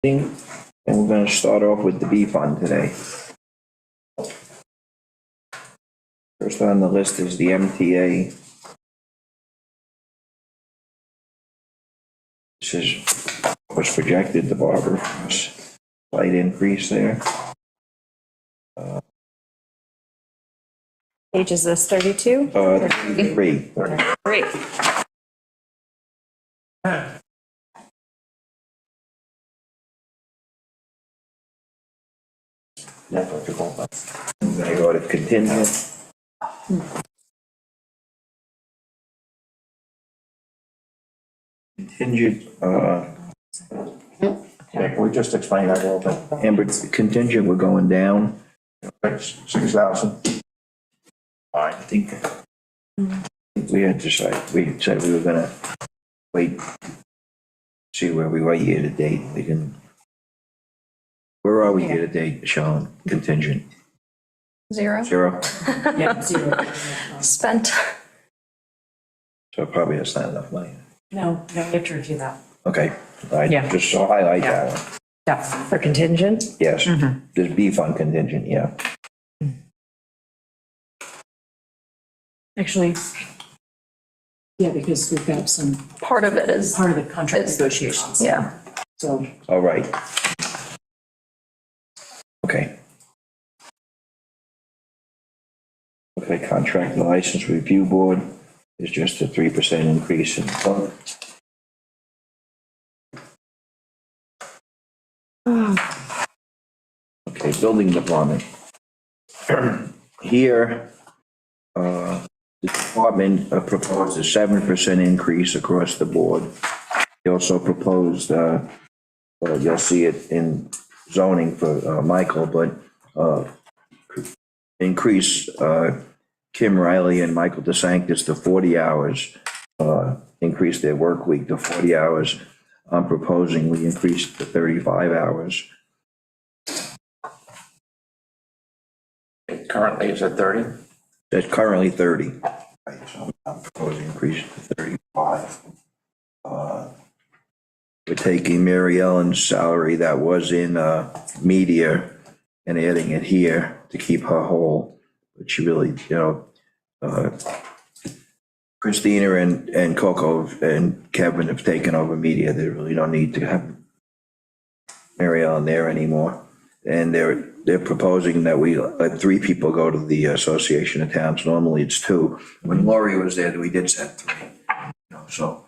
And we're gonna start off with the B fund today. First on the list is the MTA. This is what's projected, the Barbara, slight increase there. Page is this 32? Three. Great. I'm gonna go to contingent. Contingent, Can we just explain that a little bit? Amber, contingent, we're going down. It's 6,000. I think we had decided, we said we were gonna wait, see where we were year to date. We can, where are we year to date, Sean? Contingent, Zero. zero? Yeah, zero. Spent. So probably that's not enough money. No, you have to review that. Okay, I Yeah. just so highlight that one. Yeah, for contingent? Yes, there's B fund contingent, yeah. Actually, yeah, because we've got some Part of it is, part of the contract It's- negotiations. yeah. So, All right. Okay. Okay, contract and license review board is just a 3% increase in fund. Okay, building department. Here, the department proposed a 7% increase across the board. They also proposed, well, you'll see it in zoning for Michael, but increase Kim Riley and Michael DeSanctis to 40 hours, increase their work week to 40 hours. I'm proposing we increase it to 35 hours. Currently, it's at 30. That's currently 30. Right, so I'm proposing increase it to 35. We're taking Mary Ellen's salary that was in media and adding it here to keep her whole. But she really, Christina and Coco and Kevin have taken over media. They really don't need to have Mary Ellen there anymore. And they're proposing that we let 3 people go to the Association of Towns. Normally it's 2. When Lori was there, we did set 3. So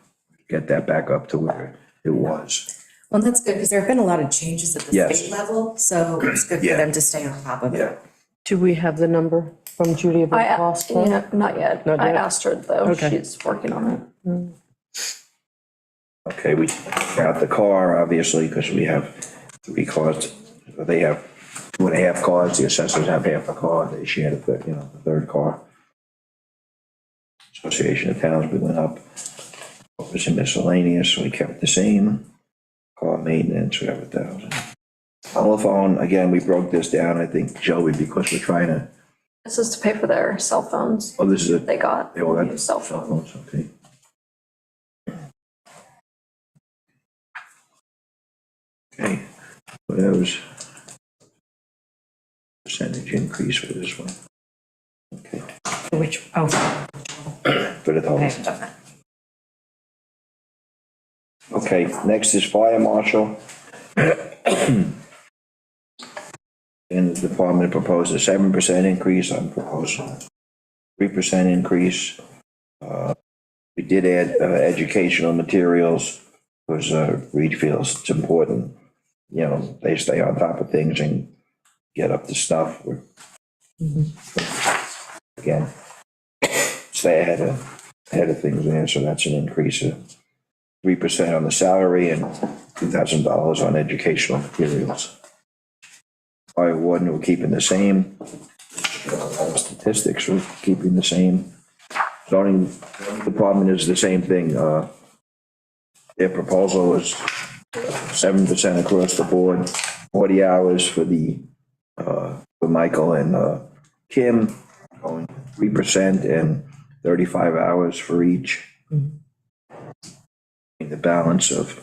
get that back up to where it was. Well, that's good, because there have been a lot of changes at the Yes. state level, so it's good for Yeah. them to stay on top of it. Yeah. Do we have the number from Judy about the cost? Yeah, not yet. Not I yet? asked her though. Okay. She's working on it. Okay, we got the car, obviously, because we have 3 cars. They have 2.5 cars. The assessors have half a car. They share the third car. Association of Towns, we went up. Office and miscellaneous, we kept the same. Car maintenance, we have 1,000. Telephone, again, we broke this down, I think, Joey, because we're trying to, This is to pay for their cell phones. oh, this is a. They got They all got new cell phones. Okay. Okay, what else? Percentage increase for this one. Okay, which, oh, for the I total. haven't done that. Okay, next is fire marshal. And the department proposed a 7% increase, I'm proposing 3% increase. We did add educational materials, because Reed feels it's important, they stay on top of things and get up to stuff. Again, stay ahead of things there, so that's an increase of 3% on the salary and $2,000 on educational materials. Fire warden, we're keeping the same. Statistics, we're keeping the same. Zoning department is the same thing. Their proposal was 7% across the board, 40 hours for for Michael and Kim, going 3% and 35 hours for each. The balance of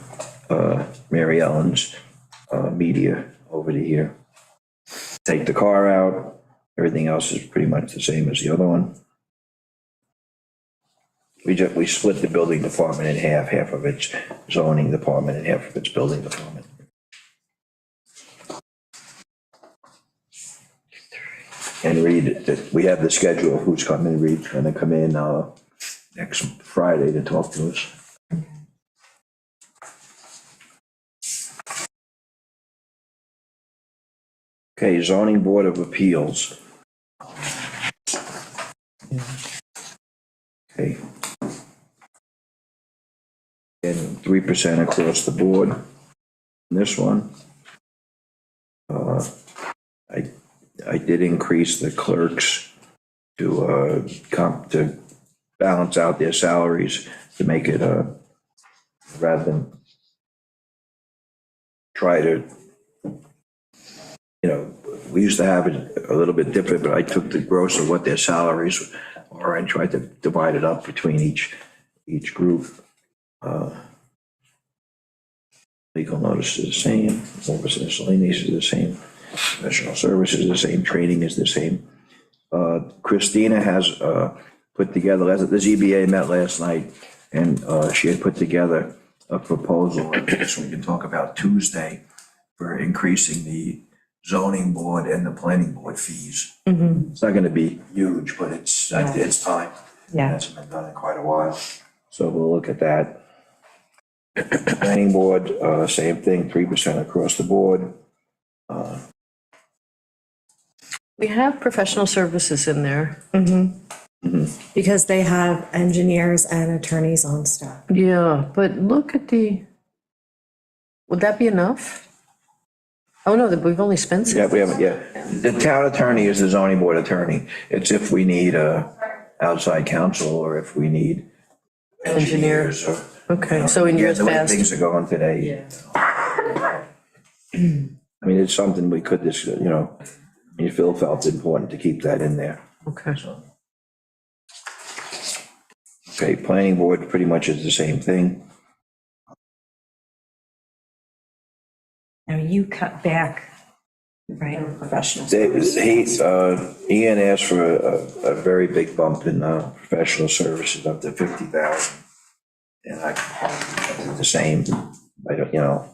Mary Ellen's media over to here. Take the car out, everything else is pretty much the same as the other one. We split the building department in half of it's zoning department and half of it's building department. And we have the schedule of who's coming, Reed's gonna come in, next Friday to talk to us. Okay, zoning board of appeals. Okay. And 3% across the board. This one. I did increase the clerks to balance out their salaries to make it, rather than try to, we used to have it a little bit different, but I took the gross of what their salaries are and tried to divide it up between each group. Legal notice is the same, office miscellaneous is the same, professional services is the same, training is the same. Christina has put together, the ZBA met last night, and she had put together a proposal, so we can talk about Tuesday, for increasing the zoning board and the planning board fees. It's not gonna be huge, but it's time. Yeah. It hasn't been done in quite a while, so we'll look at that. Planning board, same thing, 3% across the board. We have professional services in there. Because they have engineers and attorneys on staff. Yeah, but look at would that be enough? Oh, no, we've only spent Yeah, we haven't, the town attorney is the zoning board attorney. It's if we need outside counsel or if we need engineers or. Okay, so in years The way past. things are going today. I mean, it's something we could just, Phil felt it important to keep that in there. Okay. Okay, planning board pretty much is the same thing. Now you cut back, right, professionals. Ian asked for a very big bump in professional services up to 50,000. And I did the same. I don't,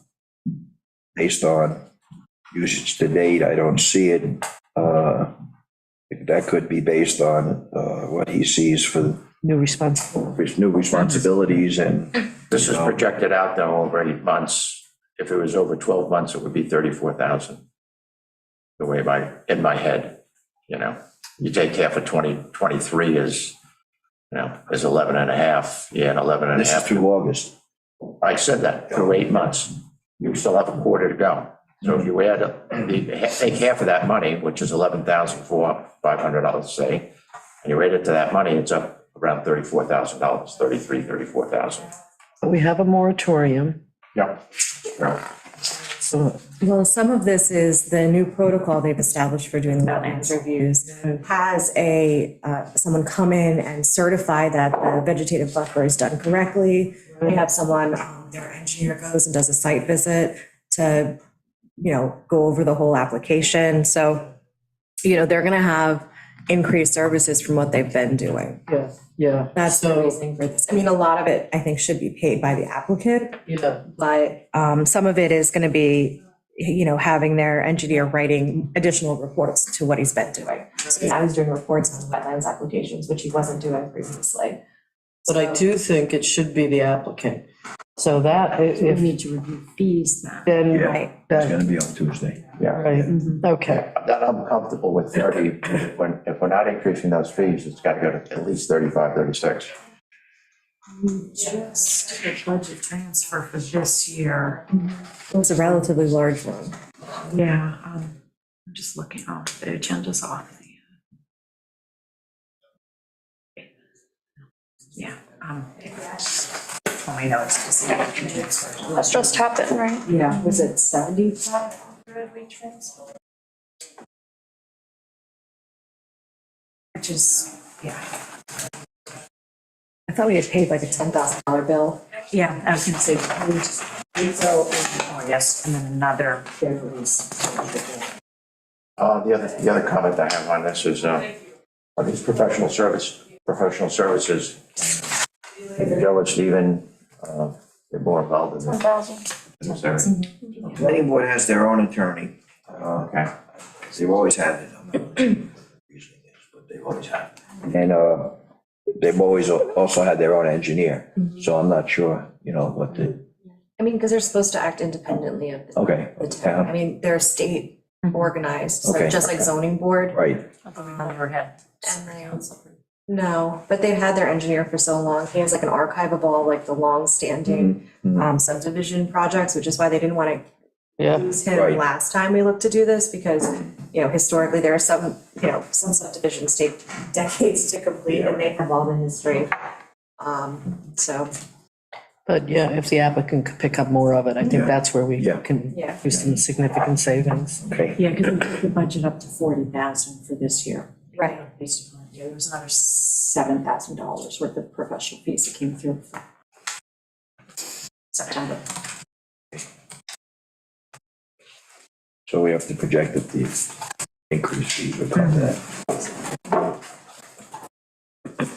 based on usage to date, I don't see it. That could be based on what he sees for New responsibility. his new responsibilities and. This is projected out though over 8 months. If it was over 12 months, it would be 34,000. The way in my head, you take half of 2023 is 11 and a half. Yeah, and 11 and a This is half. through August. I said that, through 8 months. You still have a quarter to go. So if you add, take half of that money, which is $11,500, say, and you add it to that money, it's up around $34,000, 34,000. We have a moratorium. Yeah. So Well, some of this is the new protocol they've established for doing the wetlands reviews. Has someone come in and certify that the vegetative buffer is done correctly. They have someone, their engineer goes and does a site visit to, go over the whole application. So, they're gonna have increased services from what they've been doing. yeah. That's the reason for this. I mean, a lot of it, I think, should be paid by the applicant. Yeah. But some of it is going to be, having their engineer writing additional reports to what he's been doing. So I was doing reports on wetlands applications, which he wasn't doing previously. But I do think it should be the applicant. So that, We if, need to review fees now. then, Yeah. Right. It's that, gonna be on Tuesday. Yeah. right, okay. That I'm comfortable with 30. If we're not increasing those fees, it's got to go to at least 35, 36. Just the budget transfer for this year. It was a relatively large one. Yeah, I'm just looking, the agenda's off. Yeah. I know it's just. That's just happened, right? Yeah, was it 7,500 we transferred? Which is, yeah. I thought we had paid like a $10,000 bill. Yeah, I was gonna say, we just Oh, yes, and then another Beverly's. The other comment I have on this is, are these professional services? Joe and Stephen, they're more involved in this. 1,000. Is there- The planning board has their own attorney. Okay, They've always had it. I'm not sure what the reasoning is, but they've always had it. And they've always also had their own engineer. So I'm not sure, what the, I mean, because they're supposed to act independently of okay. the town. I mean, they're state organized, so Okay. just like zoning board. Right, Never had. And they, no, but they've had their engineer for so long. He has like an archive of all like the long-standing subdivision projects, which is why they didn't want to Yeah, use him Right. last time we looked to do this, because, historically, there are some, some subdivisions take decades to complete and they have all the history. So, but yeah, if the applicant could pick up more of it, I think that's where we Yeah. can yeah. do some significant savings. okay. Yeah, because we took the budget up to 40,000 for this year. Right. Based upon, there was another $7,000 worth of professional fees that came through for September. So we have to project that the increase fee would come to that.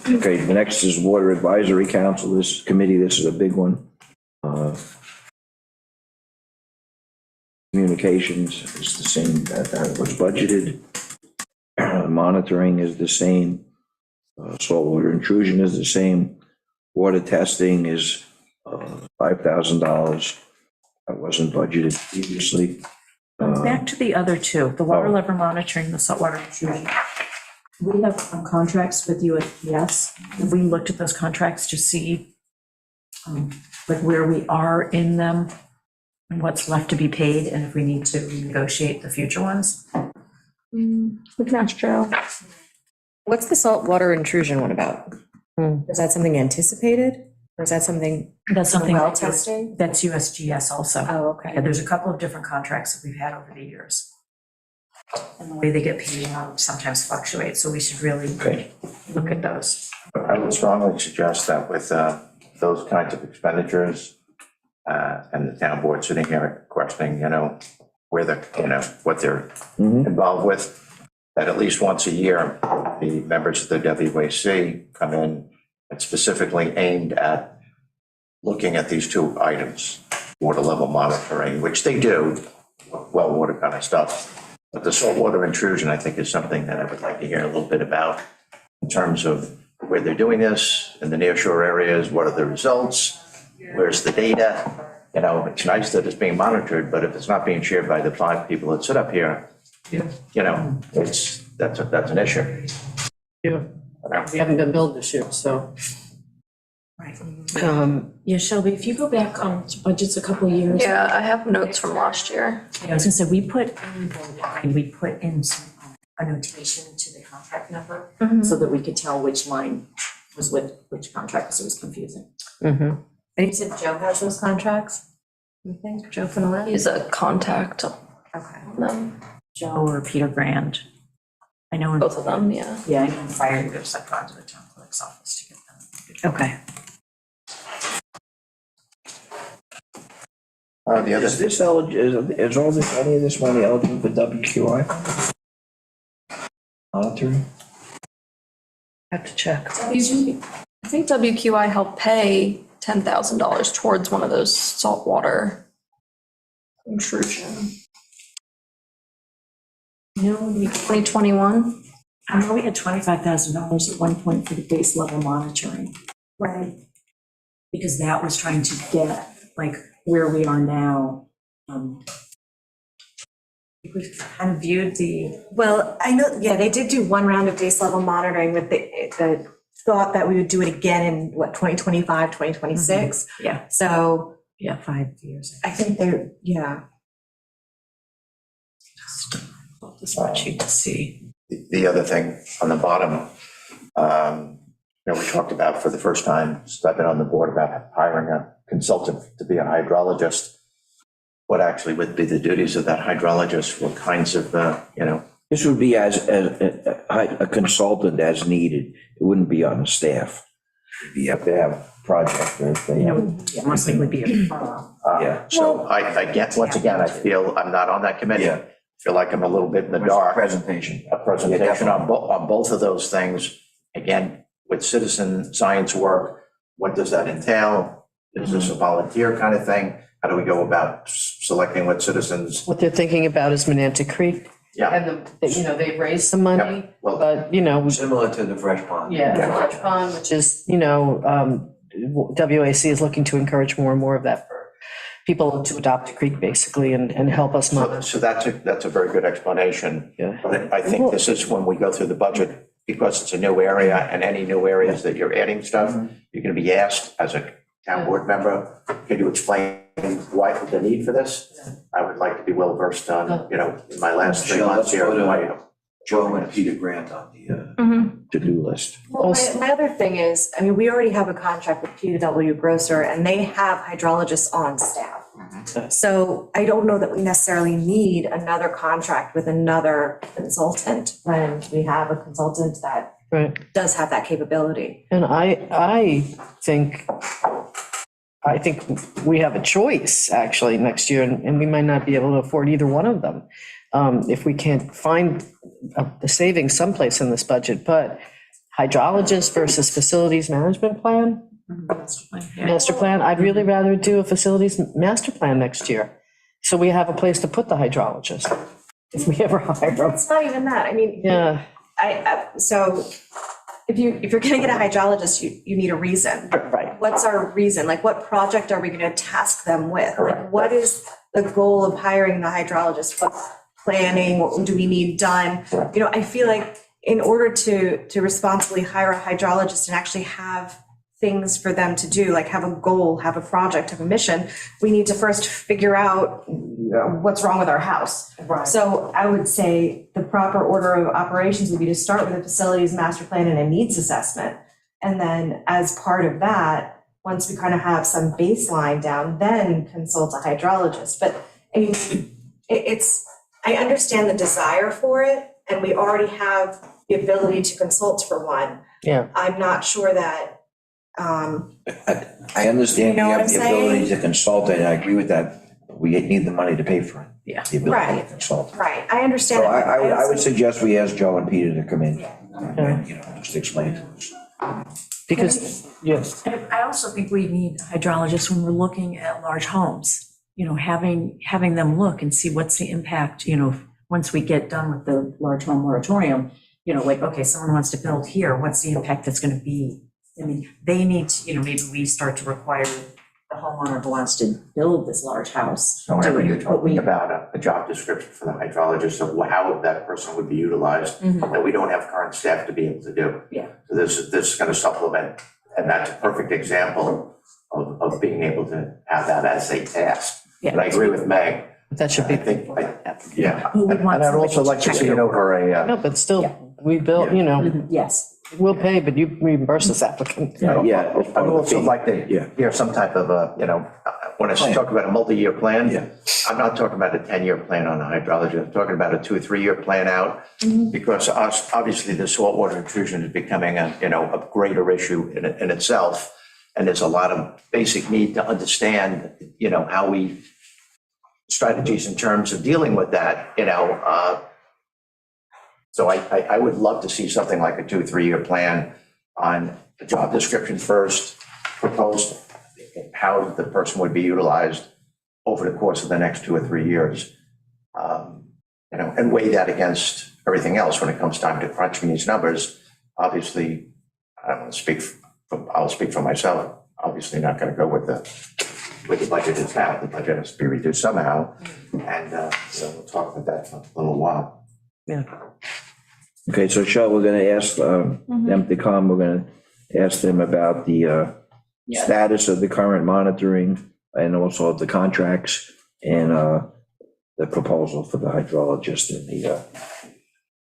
Okay, the next is Water Advisory Council, this committee, this is a big one. Communications is the same, that was budgeted. Monitoring is the same. Saltwater intrusion is the same. Water testing is $5,000. That wasn't budgeted previously. Back to the other two, the water Oh. level monitoring, the saltwater intrusion. We have contracts with USPS. Have we looked at those contracts to see like where we are in them and what's left to be paid, and if we need to negotiate the future ones? We can ask Joe. What's the saltwater intrusion one about? Hmm. Is that something anticipated, or is that something That's something well that's testing? that's USGS also. Oh, okay. Yeah, there's a couple of different contracts that we've had over the years. And the way they get paid sometimes fluctuates, so we should really Okay, look at those. I would strongly suggest that with those kinds of expenditures, and the town board sitting here questioning, where what they're involved with, that at least once a year, the members of the WAC come in and specifically aimed at looking at these two items, water level monitoring, which they do, well water kind of stuff. But the saltwater intrusion, I think, is something that I would like to hear a little bit about in terms of where they're doing this in the nearshore areas, what are the results, where's the data? It's nice that it's being monitored, but if it's not being shared by the 5 people that sit up here, that's an issue. Yeah, we haven't been billed this year, so. Right. Yeah, Shelby, if you go back to budgets a couple of years. Yeah, I have notes from last year. I was gonna say, we put in some annotation to the contract number so that we could tell which line was with which contract, because it was confusing. mhm. And you said Joe has those contracts? You think, Joe Fenelon? He's a contact on Okay. them, Joe or Peter Grand. I know. in- both of them, yeah. Yeah, I know in fire, there's like gone to the town clerk's office to get them. Okay. The other, is this eligible, is all this, any of this money eligible for WQI? Monitoring? Have to check. I think WQI helped pay $10,000 towards one of those saltwater intrusion. No, we 2021? I know we had $25,000 at one point for the base level monitoring. Right. Because that was trying to get, like, where we are now. We've kind of viewed the, Well, I know, yeah, they did do one round of base level monitoring with the thought that we would do it again in, 2025, 2026? yeah, So yeah, 5 years. I think they're, yeah. The spreadsheet to see. the other thing on the bottom, we talked about for the first time, since I've been on the board, about hiring a consultant to be a hydrologist. What actually would be the duties of that hydrologist? What kinds of, This would be as a consultant as needed. It wouldn't be on the staff. You have to have a project or if they, You know, yeah, most likely be a firm. yeah. So I get, once again, I feel I'm not on that committee. Yeah. Feel like I'm a little bit in the Where's the dark. presentation? A presentation on both of those things. Again, with citizen science work, what does that entail? Is this a volunteer kind of thing? How do we go about selecting what citizens? What they're thinking about is Manatee Creek, Yeah, and they've raised some money, well, but, Similar to the fresh pond. Fresh Pond, which is, WAC is looking to encourage more and more of that for people to adopt a creek, basically, and help us monitor. so that's a very good explanation. Yeah. But I think this is when we go through the budget, because it's a new area, and any new areas that you're adding stuff, you're gonna be asked as a town board member, can you explain why the need for this? I would like to be well versed on, in my last 3 months here, why. Joe and Peter Grant on the Mhm. to-do list. Well, my other thing is, I mean, we already have a contract with PW Grosser, and they have hydrologists on staff. So I don't know that we necessarily need another contract with another consultant when we have a consultant that Right. does have that capability. And I think we have a choice, actually, next year, and we might not be able to afford either one of them if we can't find the savings someplace in this budget. But hydrologist versus facilities management plan, master plan, I'd really rather do a facilities master plan next year. So we have a place to put the hydrologist, if we ever hire them. It's not even that, I mean, Yeah, so if you're gonna get a hydrologist, you need a reason. right. What's our reason? Like, what project are we gonna task them with? Correct. Like, what is the goal of hiring the hydrologist? What planning, what do we need done? You know, I feel like in order to responsibly hire a hydrologist and actually have things for them to do, like have a goal, have a project, have a mission, we need to first figure out what's wrong with our house. Right. So I would say the proper order of operations would be to start with a facilities master plan and a needs assessment. And then as part of that, once we kind of have some baseline down, then consult a hydrologist. But I mean, I understand the desire for it, and we already have the ability to consult for one. Yeah. I'm not sure that, I understand You know we what have I'm the ability saying? to consult, and I agree with that. We need the money to pay for it. Yeah. The ability to Right. consult. right, I understand. So it, but I would also- suggest we ask Joe and Peter to come in, and, just explain to us. Because, yes, And I also think we need hydrologists when we're looking at large homes, having them look and see what's the impact, once we get done with the large home moratorium, like, okay, someone wants to build here, what's the impact that's gonna be? I mean, they need to, maybe we start to require the homeowner who wants to build this large house. So whenever do it, you're but we- talking about a job description for the hydrologist of how that person would be utilized, that we don't have current staff to be able to do. Yeah. So this is going to supplement, and that's a perfect example of being able to have that as a task. Yeah. But I agree with Meg. that should be. I think, yeah. Who would want And I'd also somebody like to check see it it over No, but still, we built, Yes. we'll pay, but you reimburse this applicant. Yeah. I'd also like Yeah. to hear some type of when I talk about a multi-year plan, Yeah. I'm not talking about a 10-year plan on a hydrology. I'm talking about a 2 or 3-year plan out. Because obviously the saltwater intrusion is becoming a greater issue in itself. And there's a lot of basic need to understand, how we, strategies in terms of dealing with that, So I would love to see something like a 2 or 3-year plan on the job description first, proposed how the person would be utilized over the course of the next 2 or 3 years. And weigh that against everything else when it comes time to crunching these numbers. Obviously, I don't want to I'll speak for myself. Obviously not going to go with the budget is now. The budget has to be reduced somehow. And we'll talk about that for a little while. Yeah. Okay, so Shel, we're gonna ask them to come, we're gonna ask them about the status of the current monitoring and also the contracts and the proposal for the hydrologist and the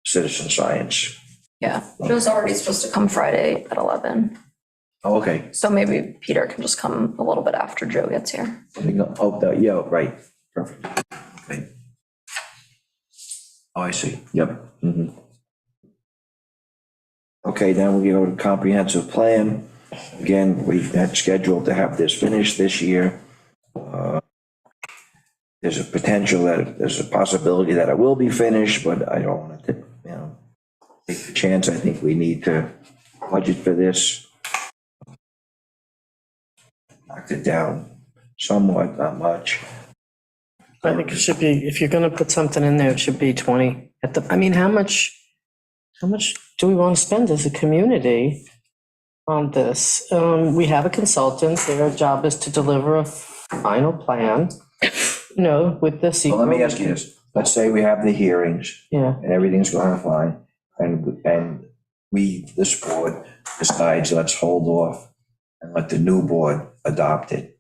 citizen science. Yeah, Joe's already supposed to come Friday at 11, Oh, okay. so maybe Peter can just come a little bit after Joe gets here. Yeah, right, perfect. Okay. Oh, I see, yep. Mhm. Okay, then we go to comprehensive plan. Again, we had scheduled to have this finished this year. There's a potential that, there's a possibility that it will be finished, but I don't want to, take the chance. I think we need to budget for this. Knocked it down somewhat, not much. I think it should be, if you're gonna put something in there, it should be 20 at the, I mean, how much do we want to spend as a community on this? We have a consultant, their job is to deliver a final plan, with the. So let me ask you this. Let's say we have the hearings. Yeah. And everything's going fine, and we, this board decides, let's hold off and let the new board adopt it.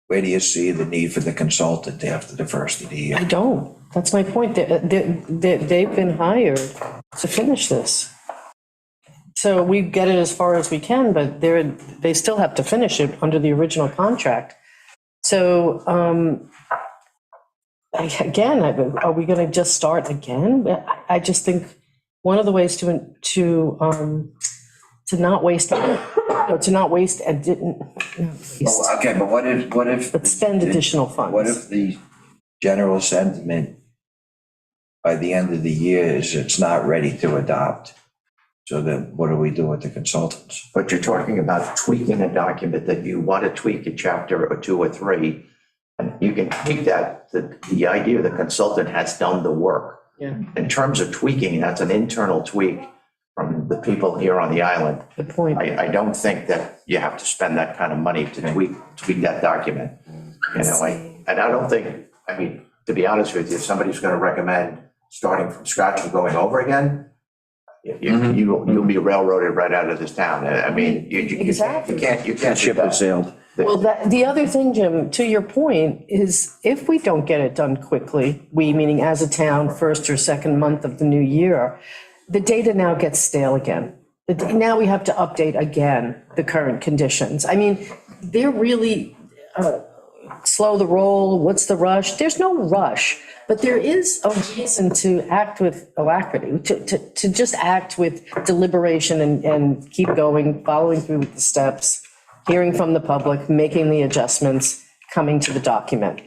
Where do you see the need for the consultant after the first of the year? I don't. That's my point. They've been hired to finish this. So we get it as far as we can, but they still have to finish it under the original contract. So, again, are we going to just start again? I just think one of the ways to not waste, to not waste and didn't, Well, okay, but what if? but spend additional funds. What if the general sentiment by the end of the year is it's not ready to adopt? So then what do we do with the consultants? But you're talking about tweaking a document that you want to tweak a chapter or 2 or 3, and you can tweak that. The idea the consultant has done the work. Yeah. In terms of tweaking, that's an internal tweak from the people here on the island. Good point. I don't think that you have to spend that kind of money to tweak that document. And I don't think, to be honest with you, if somebody's going to recommend starting from scratch and going over again, you'll be railroaded right out of this town. Exactly. You can't That ship has sailed. Well, the other thing, Jim, to your point, is if we don't get it done quickly, we, meaning as a town, first or second month of the new year, the data now gets stale again. Now we have to update again the current conditions. They're really slow the roll. What's the rush? There's no rush, but there is a reason to act with alacrity, to just act with deliberation and keep going, following through with the steps, hearing from the public, making the adjustments, coming to the document.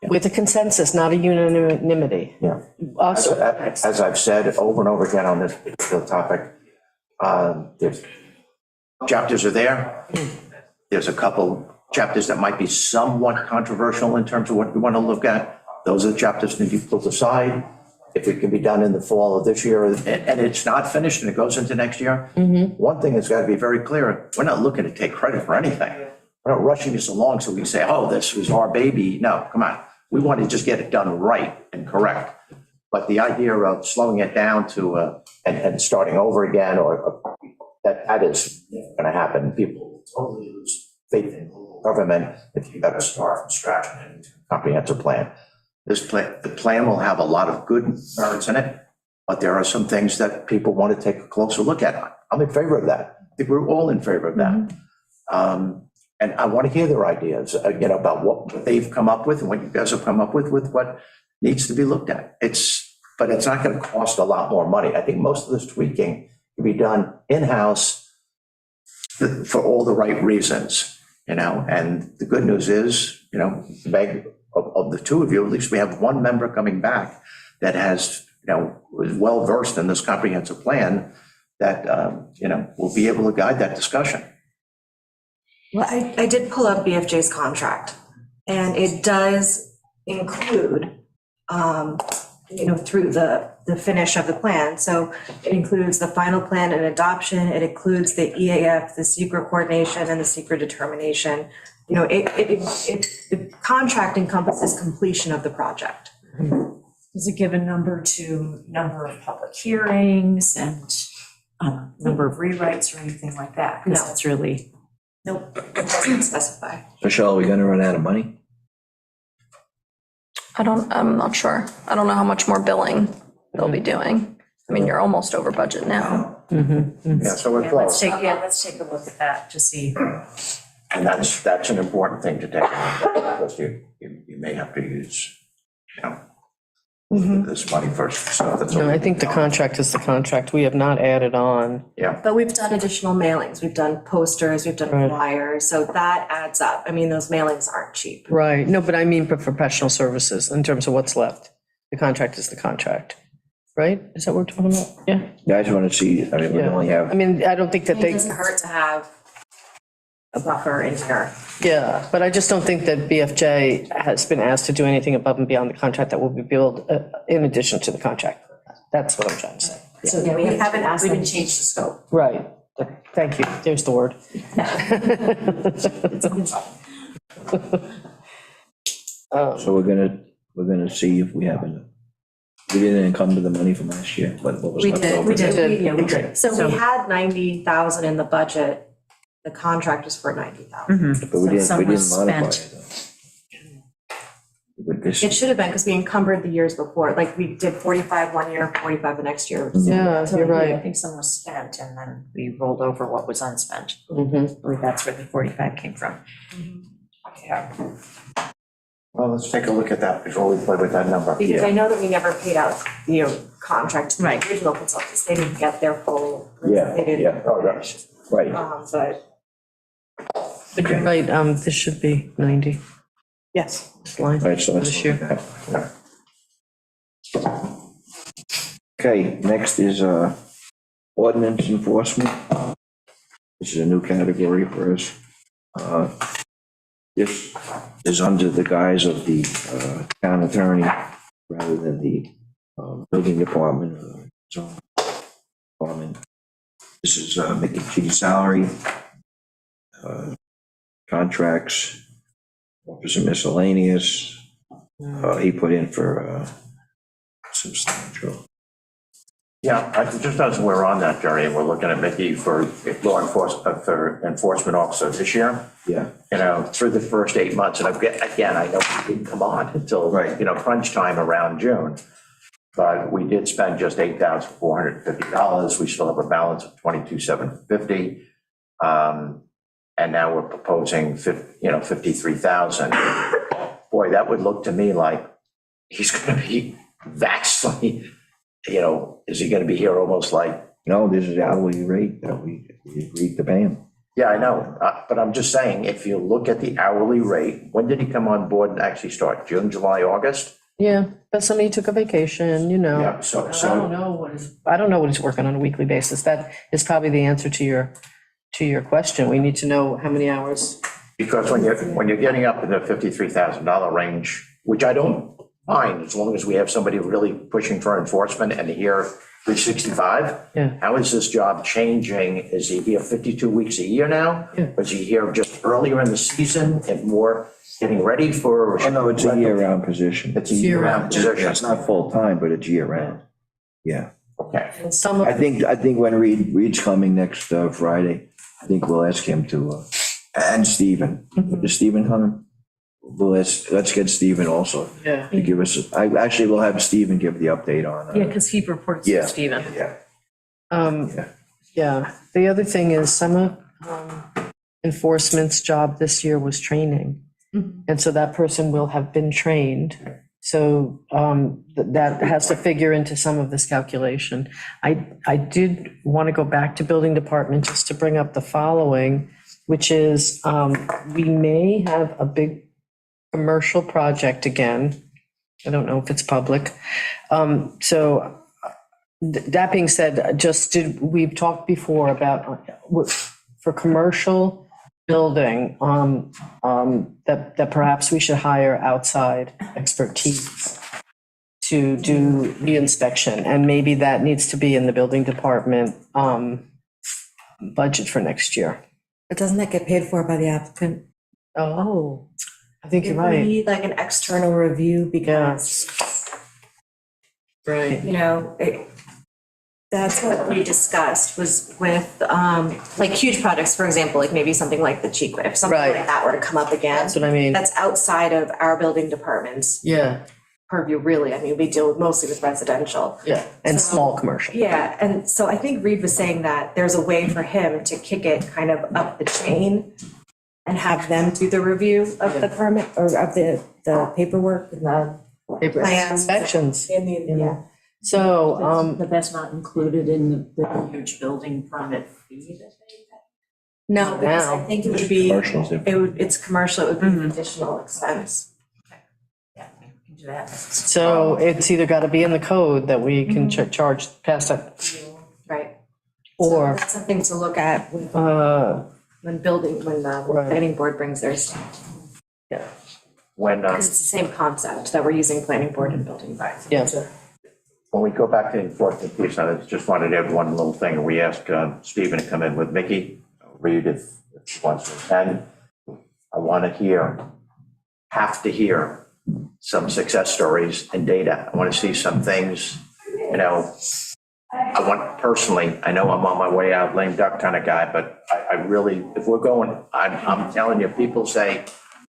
With a consensus, not a unanimity. Yeah. Also, As I've said over and over again on this particular topic, there's chapters are there. There's a couple chapters that might be somewhat controversial in terms of what we want to look at. Those are the chapters that you pull aside. If it can be done in the fall of this year, and it's not finished and it goes into next year, one thing has got to be very clear. We're not looking to take credit for anything. We're not rushing this along so we can say, oh, this was our baby. No, come on. We want to just get it done right and correct. But the idea of slowing it down to and starting over again, or that is going to happen. People totally lose faith in government if you've got to start from scratch and a comprehensive plan. The plan will have a lot of good merits in it, but there are some things that people want to take a closer look at. I'm in favor of that. I think we're all in favor of that. And I want to hear their ideas, about what they've come up with and what you guys have come up with what needs to be looked at. But it's not going to cost a lot more money. I think most of this tweaking can be done in-house for all the right reasons, and the good news is, Meg, of the two of you, at least we have one member coming back that has, is well-versed in this comprehensive plan that, will be able to guide that discussion. Well, I did pull up BFJ's contract, and it does include, through the finish of the plan. So it includes the final plan and adoption, it includes the EAF, the secret coordination, and the secret determination. The contract encompasses completion of the project. Does it give a number of public hearings and number of rewrites or anything like that? Because No. that's really. Nope, it doesn't specify. Michelle, are we going to run out of money? I'm not sure. I don't know how much more billing they'll be doing. You're almost over budget now. Yeah, so we're close. Let's take a look at that to see. And that's an important thing to take, because you may have to use, this money first, so that's. No, I think the contract is the contract. We have not added on. Yeah, But we've done additional mailings, we've done posters, we've done Right. flyers, so that adds up. I mean, those mailings aren't cheap. Right, no, but I mean for professional services in terms of what's left. The contract is the contract, right? Is that what we're talking about? Yeah. I just want to see, I mean, we Yeah. only I have, mean, I don't think that It they, doesn't hurt to have a buffer in here. yeah, but I just don't think that BFJ has been asked to do anything above and beyond the contract that will be billed in addition to the contract. That's what I'm trying to say. So we haven't changed the scope. Right, thank you, there's the word. so we're gonna see if we have enough. We didn't encumber the money from last year, but what was We left did, over? we did. Yeah, we did. So we had 90,000 in the budget, the contract was for 90,000. But we didn't Some was modify spent. it though. With this, It should have been, because we encumbered the years before, like we did 45 one year, 45 the next year. Yeah, you're I right. think some was spent and then we rolled over what was unspent. Mhm. I believe that's where the 45 came from. Yeah. well, let's take a look at that before we play with that number. Because I know that we never paid out, contract to the original consultants, they didn't get their full. Yeah, they didn't- yeah. Oh, that's, right, But But you're right, this should be 90. yes. This line. right, so let's This look year. at that. Okay, next is, ordinance enforcement. This is a new category for us. This is under the guise of the, town attorney rather than the, building department or zone department. This is, Mickey G's salary, contracts, office and miscellaneous. He put in for, substantial. yeah, just as we're on that, Jerry, and we're looking at Mickey for law enforcement, for enforcement officer this year, Yeah, through the first 8 months, and again, I know we didn't come on until, Right. crunch time around June. But we did spend just $8,450. We still have a balance of $22,750. And now we're proposing 53,000. Boy, that would look to me like he's gonna be vastly, is he gonna be here almost like, no, this is the hourly rate that we agreed to pay him. yeah, I know, but I'm just saying, if you look at the hourly rate, when did he come on board and actually start? June, July, August? Yeah, but somebody took a vacation, Yeah, so, I don't know what he's working on a weekly basis. That is probably the answer to your question. We need to know how many hours. because when you're getting up in the $53,000 range, which I don't mind, as long as we have somebody really pushing for enforcement and here 365. Yeah. How is this job changing? Is he here 52 weeks a year now? Yeah. Was he here just earlier in the season and more getting ready for? Oh, no, it's a year-round position. It's a year-round position. It's not full-time, but it's year-round. Yeah. Okay. And some I of, think when Reed's coming next Friday, I think we'll ask him to, and Stephen. Is Stephen coming? Well, let's get Stephen also yeah. to give us, actually, we'll have Stephen give the update on. Yeah, because he reports Yeah. to Stephen. Yeah. Yeah. Yeah, the other thing is some of enforcement's job this year was training. And so that person will have been trained. So that has to figure into some of this calculation. I did want to go back to building department just to bring up the following, which is we may have a big commercial project again. I don't know if it's public. So that being said, we've talked before about for commercial building, that perhaps we should hire outside expertise to do the inspection, and maybe that needs to be in the building department budget for next year. But doesn't that get paid for by the applicant? Oh, I think If you're we right. need like an external review because, Right. that's what we discussed was with, like huge projects, for example, like maybe something like the Cheek, if something Right. like that were to come up again, That's what I mean. that's outside of our building department's Yeah, purview, really. I mean, we deal mostly with residential. yeah, and So- small commercial. Yeah, and so I think Reed was saying that there's a way for him to kick it kind of up the chain and have them do the review of the permit or of the paperwork and Plans. Inspections. Yeah. So, But that's not included in the huge building permit fee that they pay? No, because I Now. think it would be, Commercials, it's commercial, it would be an additional expense. Yeah, we can do that. so it's either got to be in the code that we can charge past that, Right. or, That's something to look at when right. planning board brings theirs. Yeah, When, Because it's the same concept that we're using planning board and building. yeah. when we go back to the enforcement piece, I just wanted to add one little thing. We asked Stephen to come in with Mickey, read if he wants to attend. I want to have to hear some success stories and data. I want to see some things, you know. I want personally, I know I'm on my way out, lame duck kind of guy, but I really, if we're going, I'm telling you, people say,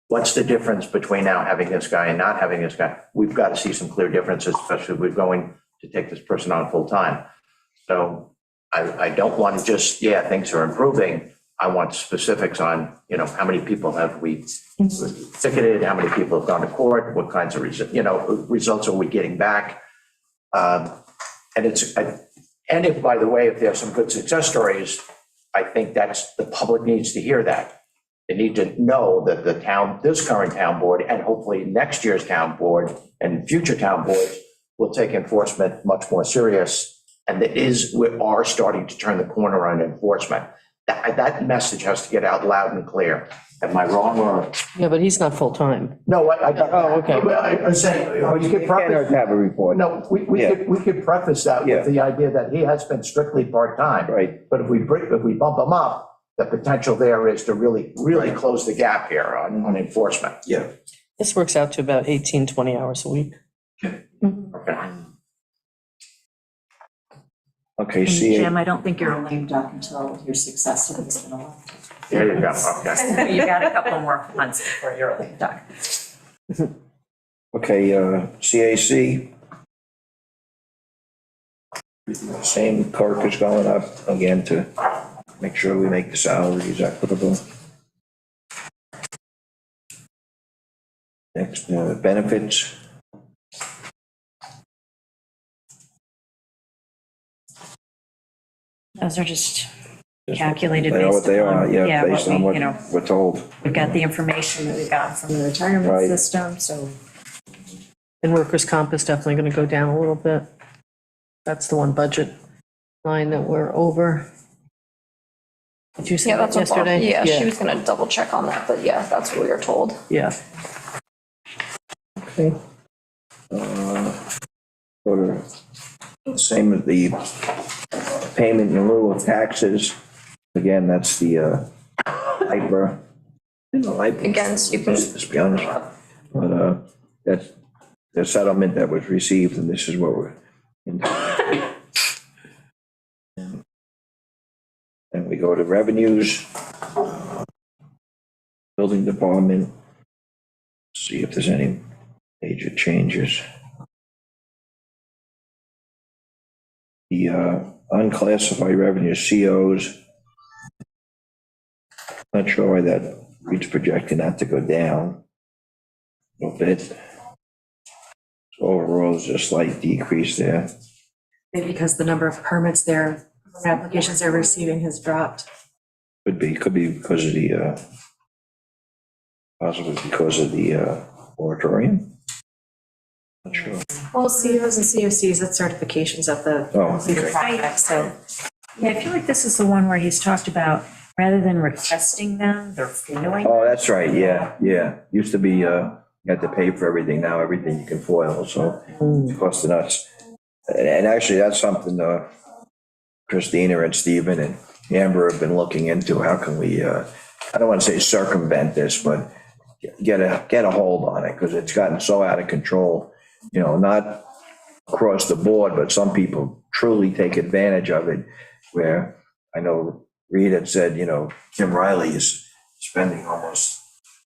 what's the difference between now having this guy and not having this guy? We've got to see some clear differences, especially if we're going to take this person on full time. So I don't want to just, yeah, things are improving. I want specifics on, you know, how many people have we ticketed, how many people have gone to court, what kinds of, results are we getting back? And if, by the way, if there's some good success stories, I think the public needs to hear that. They need to know that this current town board, and hopefully next year's town board and future town boards will take enforcement much more serious. And we are starting to turn the corner on enforcement. That message has to get out loud and clear. Am I wrong or? Yeah, but he's not full-time. No, I got. Oh, okay. I'm saying, you could You preface. can't have a report. No, we Yeah. could preface that Yeah. with the idea that he has been strictly part-time. Right. But if we bump him up, the potential there is to really Right. close the gap here on enforcement. Yeah. This works out to about 18, 20 hours a week. Okay. Okay, And see, Jim, I don't think you're a lame duck until your successor has been elected. There you go, okay. You got a couple more months before you're a lame duck. okay, CAC. Same clerk is going up again to make sure we make the salaries equitable. Next, benefits. Those are just calculated I know what based they are, on, yeah, what based on we, what you know, we're told. we've got the information that we got from the retirement Right. system, so And workers' comp is definitely going to go down a little bit. That's the one budget line that we're over. Did you say Yeah, that that's what Barb, yesterday? yeah, she was gonna double check on that, but yeah, that's what we were told. Yeah. Okay. Go to, same as the payment in lieu of taxes. Again, that's the hyper. Again, so you can, Let's be honest, but that's the settlement that was received, and this is what we're. And we go to revenues. Building department. See if there's any major changes. The unclassified revenue COs. Not sure why that reads projecting that to go down a little bit. So overall, it's a slight decrease there. Maybe because the number of permits applications they're receiving has dropped. Could be because of the, possibly because of the moratorium. Not sure. Well, COs and COCs, that's certifications of the Oh, completed okay. project, so. yeah, I feel like this is the one where he's talked about, rather than requesting them, they're foiling. Oh, that's right, yeah. Used to be, you had to pay for everything, now everything you can foil, so it's costing us. And actually, that's something Christina and Stephen and Amber have been looking into. How can we, I don't want to say circumvent this, but get a hold on it, because it's gotten so out of control, not across the board, but some people truly take advantage of it, where I know Reed had said, Kim Riley is spending almost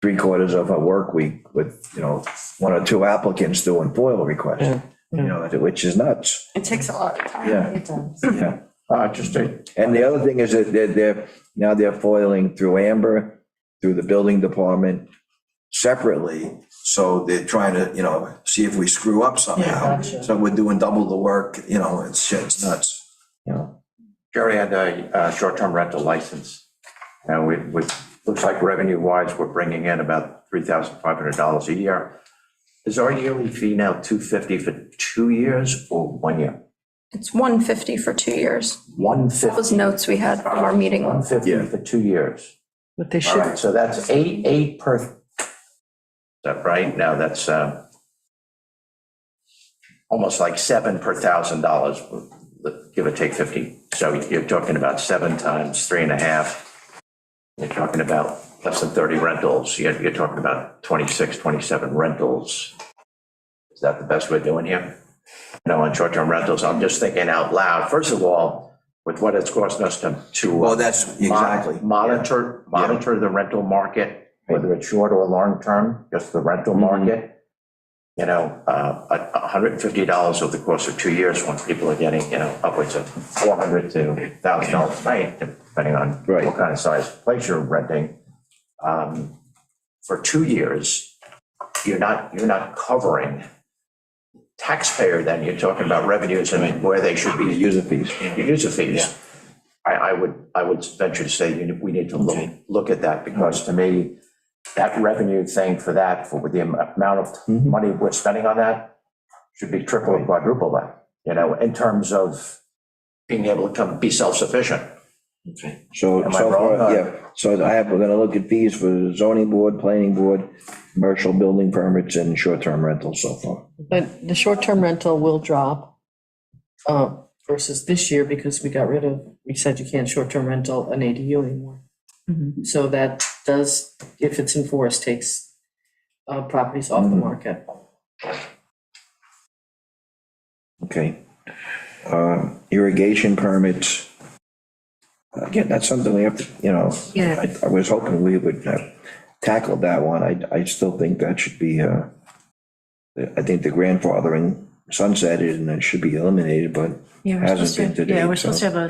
3/4 of a work week with, 1 or 2 applicants doing FOIL requests, which is nuts. it takes a lot of time. Yeah. It does. Yeah. Just And the other thing is that they're foiling through Amber, through the building department separately, So they're trying to, see if we screw up somehow. So we're doing double the work, it's nuts, Jerry had a short-term rental license. And looks like revenue-wise, we're bringing in about $3,500 a year. Is our yearly fee now $250 for 2 years or 1 year? It's 150 for 2 years. That was $150, notes we had from our meeting. $150 for 2 years. But they All should, right, so that's eight per, is that right? Now that's almost like 7 per $1,000, give or take 50. So you're talking about 7 times 3.5. You're talking about less than 30 rentals. You're talking about 26, 27 rentals. Is that the best we're doing here? On short-term rentals, I'm just thinking out loud. First of all, with what it's costing us to. Well, that's exactly. Monitor the rental market, whether it's short or long-term, just the rental market. $150 over the course of 2 years when people are getting, upwards of $400 to $1,000 a night, depending on Right. what kind of size place you're renting. For 2 years, you're not covering taxpayer, then you're talking about revenues and where they should The be. user fees. Your user fees. I would venture to say we need to look at that, because to me, that revenue thing for that, with the amount of money we're spending on that, should be triple or quadruple that, in terms of being able to be self-sufficient. So, Am I so wrong? far, yeah, so we're gonna look at fees for the zoning board, planning board, commercial building permits, and short-term rentals so far. but the short-term rental will drop versus this year because we said you can't short-term rental an ADU anymore. So that does, if it's enforced, takes properties off the market. Okay. Irrigation permits. Again, that's something we have to, Yeah. I was hoping we would have tackled that one. I still think that should be, I think the grandfathering sunsetted and it should be eliminated, but Yeah, we're hasn't supposed been to, to yeah, we're date, supposed to have a,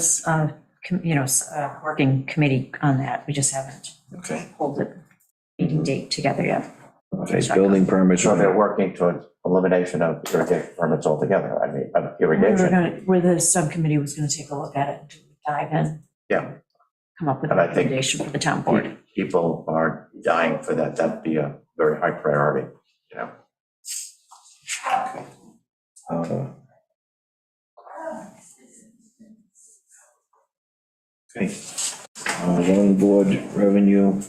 working committee on that. We just haven't okay. pulled the meeting date together yet. Okay, building permits. So they're working towards elimination of irrigation permits altogether, of irrigation. Where the subcommittee was gonna take a look at it, and dive in, Yeah, come up with a And I think- recommendation for the town board. people are dying for that. That'd be a very high priority, Uh, Okay. Zoning board revenue,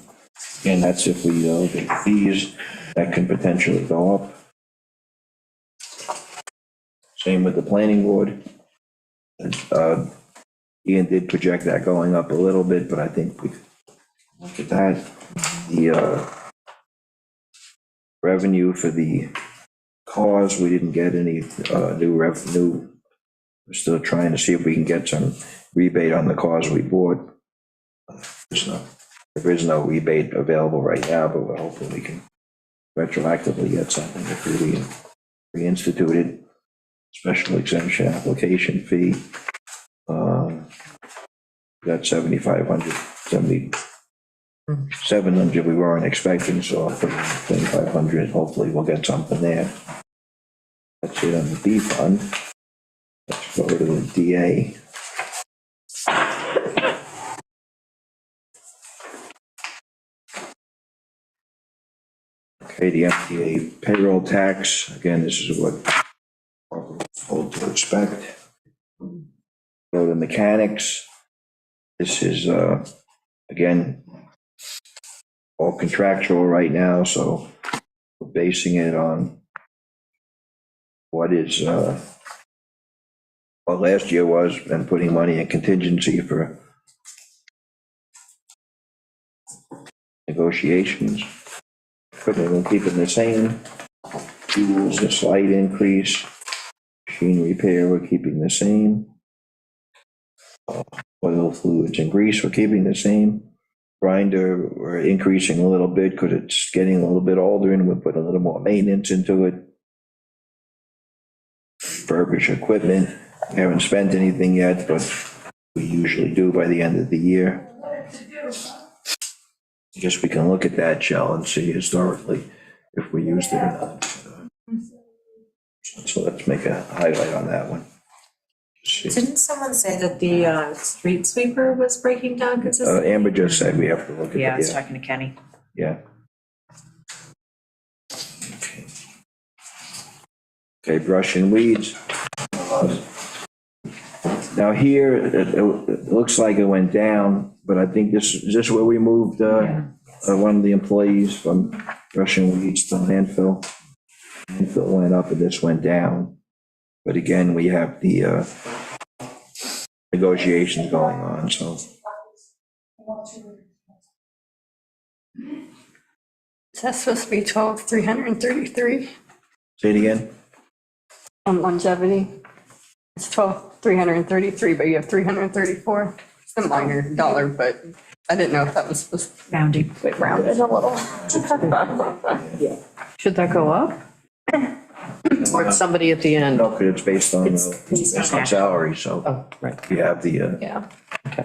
again, that's if we look at fees, that can potentially go up. Same with the planning board. Ian did project that going up a little bit, but I think we look at that. The revenue for the cars, we didn't get any new revenue. We're still trying to see if we can get some rebate on the cars we bought. There is no rebate available right now, but we're hoping we can retroactively get something if we reinstituted. Special exemption application fee. Got 7,500, 700 we weren't expecting, so I'll put in 2,500, hopefully we'll get something there. That's it on the B fund. Let's go to the DA. Okay, the MTA payroll tax, again, this is what we're told to expect. Go to mechanics. This is, again, all contractual right now, so we're basing it on what is, what last year was, and putting money in contingency for negotiations. Equipment, we're keeping the same. Fuels, a slight increase. Machine repair, we're keeping the same. Oil, fluids, and grease, we're keeping the same. Grinder, we're increasing a little bit because it's getting a little bit older and we'll put a little more maintenance into it. Furbish equipment, we haven't spent anything yet, but we usually do by the end of the year. I guess we can look at that, Shell, and see historically if we used it or not. So let's make a highlight on that one. See. Didn't someone say that the street sweeper was breaking down consistently? Amber just said we have to look at Yeah, I was it, talking to Kenny. yeah. Okay, brush and weeds. Now here, it looks like it went down, but I think is this where we moved, one of the employees from brush and weeds to landfill? Landfill went up and this went down. But again, we have the, negotiations going on, so. That's supposed to be 12,333 Say it again? on longevity. It's 12,333, but you have 334. It's a minor dollar, but I didn't know if that was supposed to Rounding. be rounded a little. Should that go up? Or it's somebody at the end? No, because it's based on, based on salary, so Oh, right. we have the, Yeah.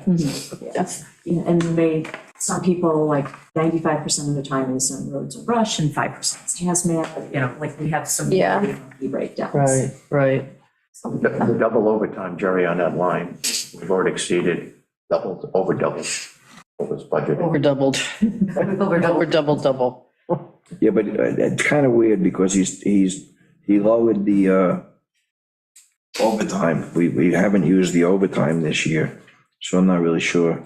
Yes, yeah, and some people, like 95% of the time is on roads and brush and 5% is hazmat, you know, like we have some. Yeah. funky breakdowns. Right, right. The double overtime, Jerry, on that line, we've already exceeded, over doubled what was budgeted. Over doubled. Over double. yeah, but it's kind of weird because he lowered the, overtime. We haven't used the overtime this year, so I'm not really sure.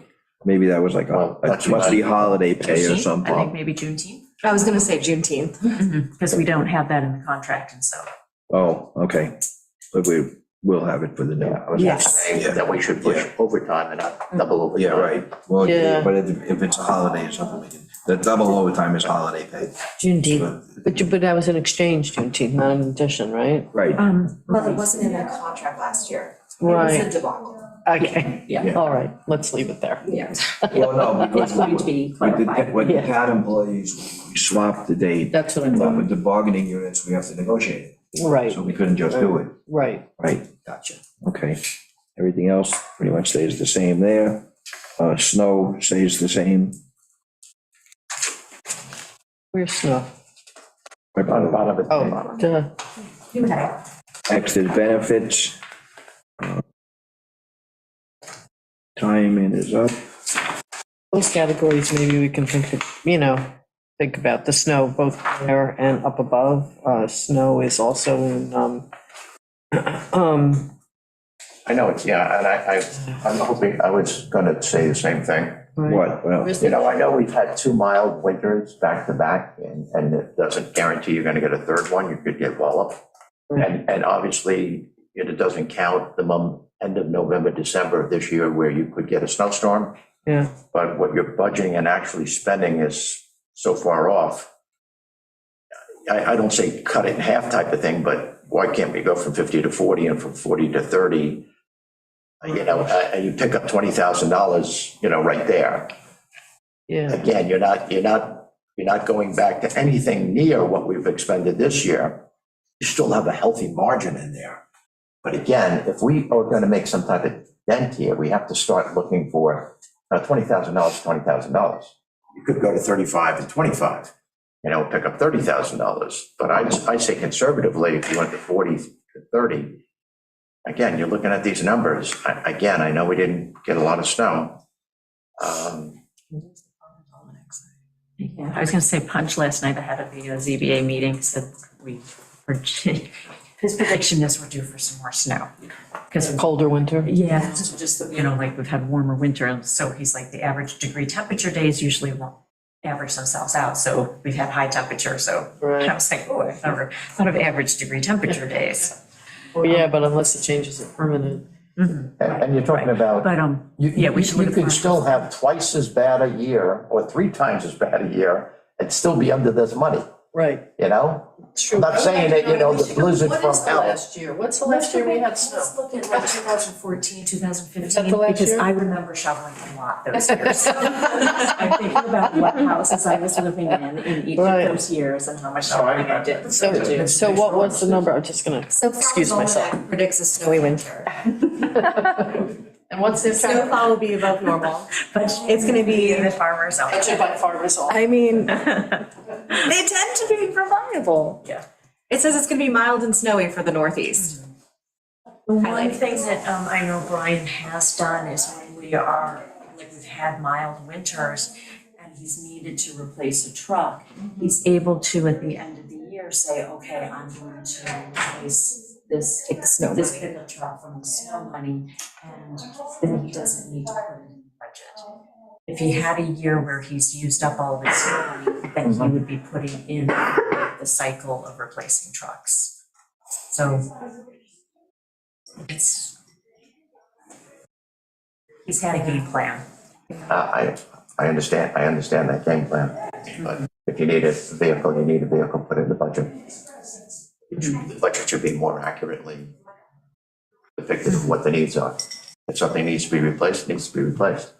Maybe that was like, Well, it must be holiday pay or I think something. maybe Juneteenth, I was gonna say Juneteenth. because we don't have that in the contract, and so. Oh, okay. But we will have it for the new. I was just saying that we should push overtime and not double overtime. Yeah, right. Well, Yeah. but if it's a holiday or something, we can, the double overtime is holiday pay. But that was an exchange, Juneteenth, not an addition, right? Right. Well, it wasn't in the contract last year. It was a Right. debacle. Okay, Yeah. all right, let's leave it there. Yeah. Well, no, because It's going to be with clarified. with the town employees, we swapped the date. That's what I But thought. with the bargaining units, we have to negotiate it. Right, So we couldn't just do it. right. Right, gotcha. Okay. Everything else pretty much stays the same there. Snow stays the same. Where's Snow? Right On the by bottom of the Oh, duh. the extra benefits. Timing is up. Those categories, maybe we can think of, think about the snow, both there and up above. Snow is also in, I know it's, yeah, and I'm hoping, I was gonna say the same thing. What? Well, You know, I know we've had 2 mild winters back to back, and it doesn't guarantee you're gonna get a third one, you could get well up. And obviously, it doesn't count the end of November, December of this year where you could get a snowstorm. Yeah. But what you're budgeting and actually spending is so far off. I don't say cut it in half type of thing, but why can't we go from 50 to 40 and from 40 to 30? And you pick up $20,000, right there. yeah, Again, you're not going back to anything near what we've expended this year. You still have a healthy margin in there. But again, if we are going to make some type of dent here, we have to start looking for $20,000, $20,000. You could go to 35 and 25, pick up $30,000. But I say conservatively, if you went to 40 to 30, again, you're looking at these numbers. Again, I know we didn't get a lot of snow. Yeah, I was gonna say Punch last night ahead of the ZBA meeting said his prediction is we're due for some more snow. Because, colder winter. yeah, just, like we've had warmer winter, and so he's like, the average degree temperature days usually won't average themselves out, so we've had high temperature, so Right. I was like, oh, I never thought of average degree temperature days. Well, yeah, but unless the changes are permanent. And you're talking about. But, yeah, we should look You at. can still have twice as bad a year or 3 times as bad a year and still be under this money, Right. It's true. I'm not saying that, the blizzard What from is the hell. last year? What's the last year we had snow? Let's look at like 2014, 2015. Is that the last Because year? I remember shoveling a lot those years. I'm thinking about what houses I was living in each Right. of those years and how much No, I- shoveling I did. So what was the number? I'm just gonna, So excuse myself. Predicts a snowy winter. And what's the Snowfall will be above normal. But It's gonna be, the farmers out. budget by farmers all? I mean, they tend to be reliable. Yeah. It says it's gonna be mild and snowy for the Northeast. The one thing that I know Brian has done is when we are, like we've had mild winters and he's needed to replace a truck, he's able to, at the end of the year, say, okay, I'm going to replace this, Take the snow this money. pickup truck from the snow money, and then he doesn't need to put it in the budget. If he had a year where he's used up all of his snow money, then he would be putting in the cycle of replacing trucks. So he's had a game plan. I understand that game plan, but if you need a vehicle, you need a vehicle, put it in the budget. The budget should be more accurately depicted of what the needs are. If something needs to be replaced, it needs to be replaced.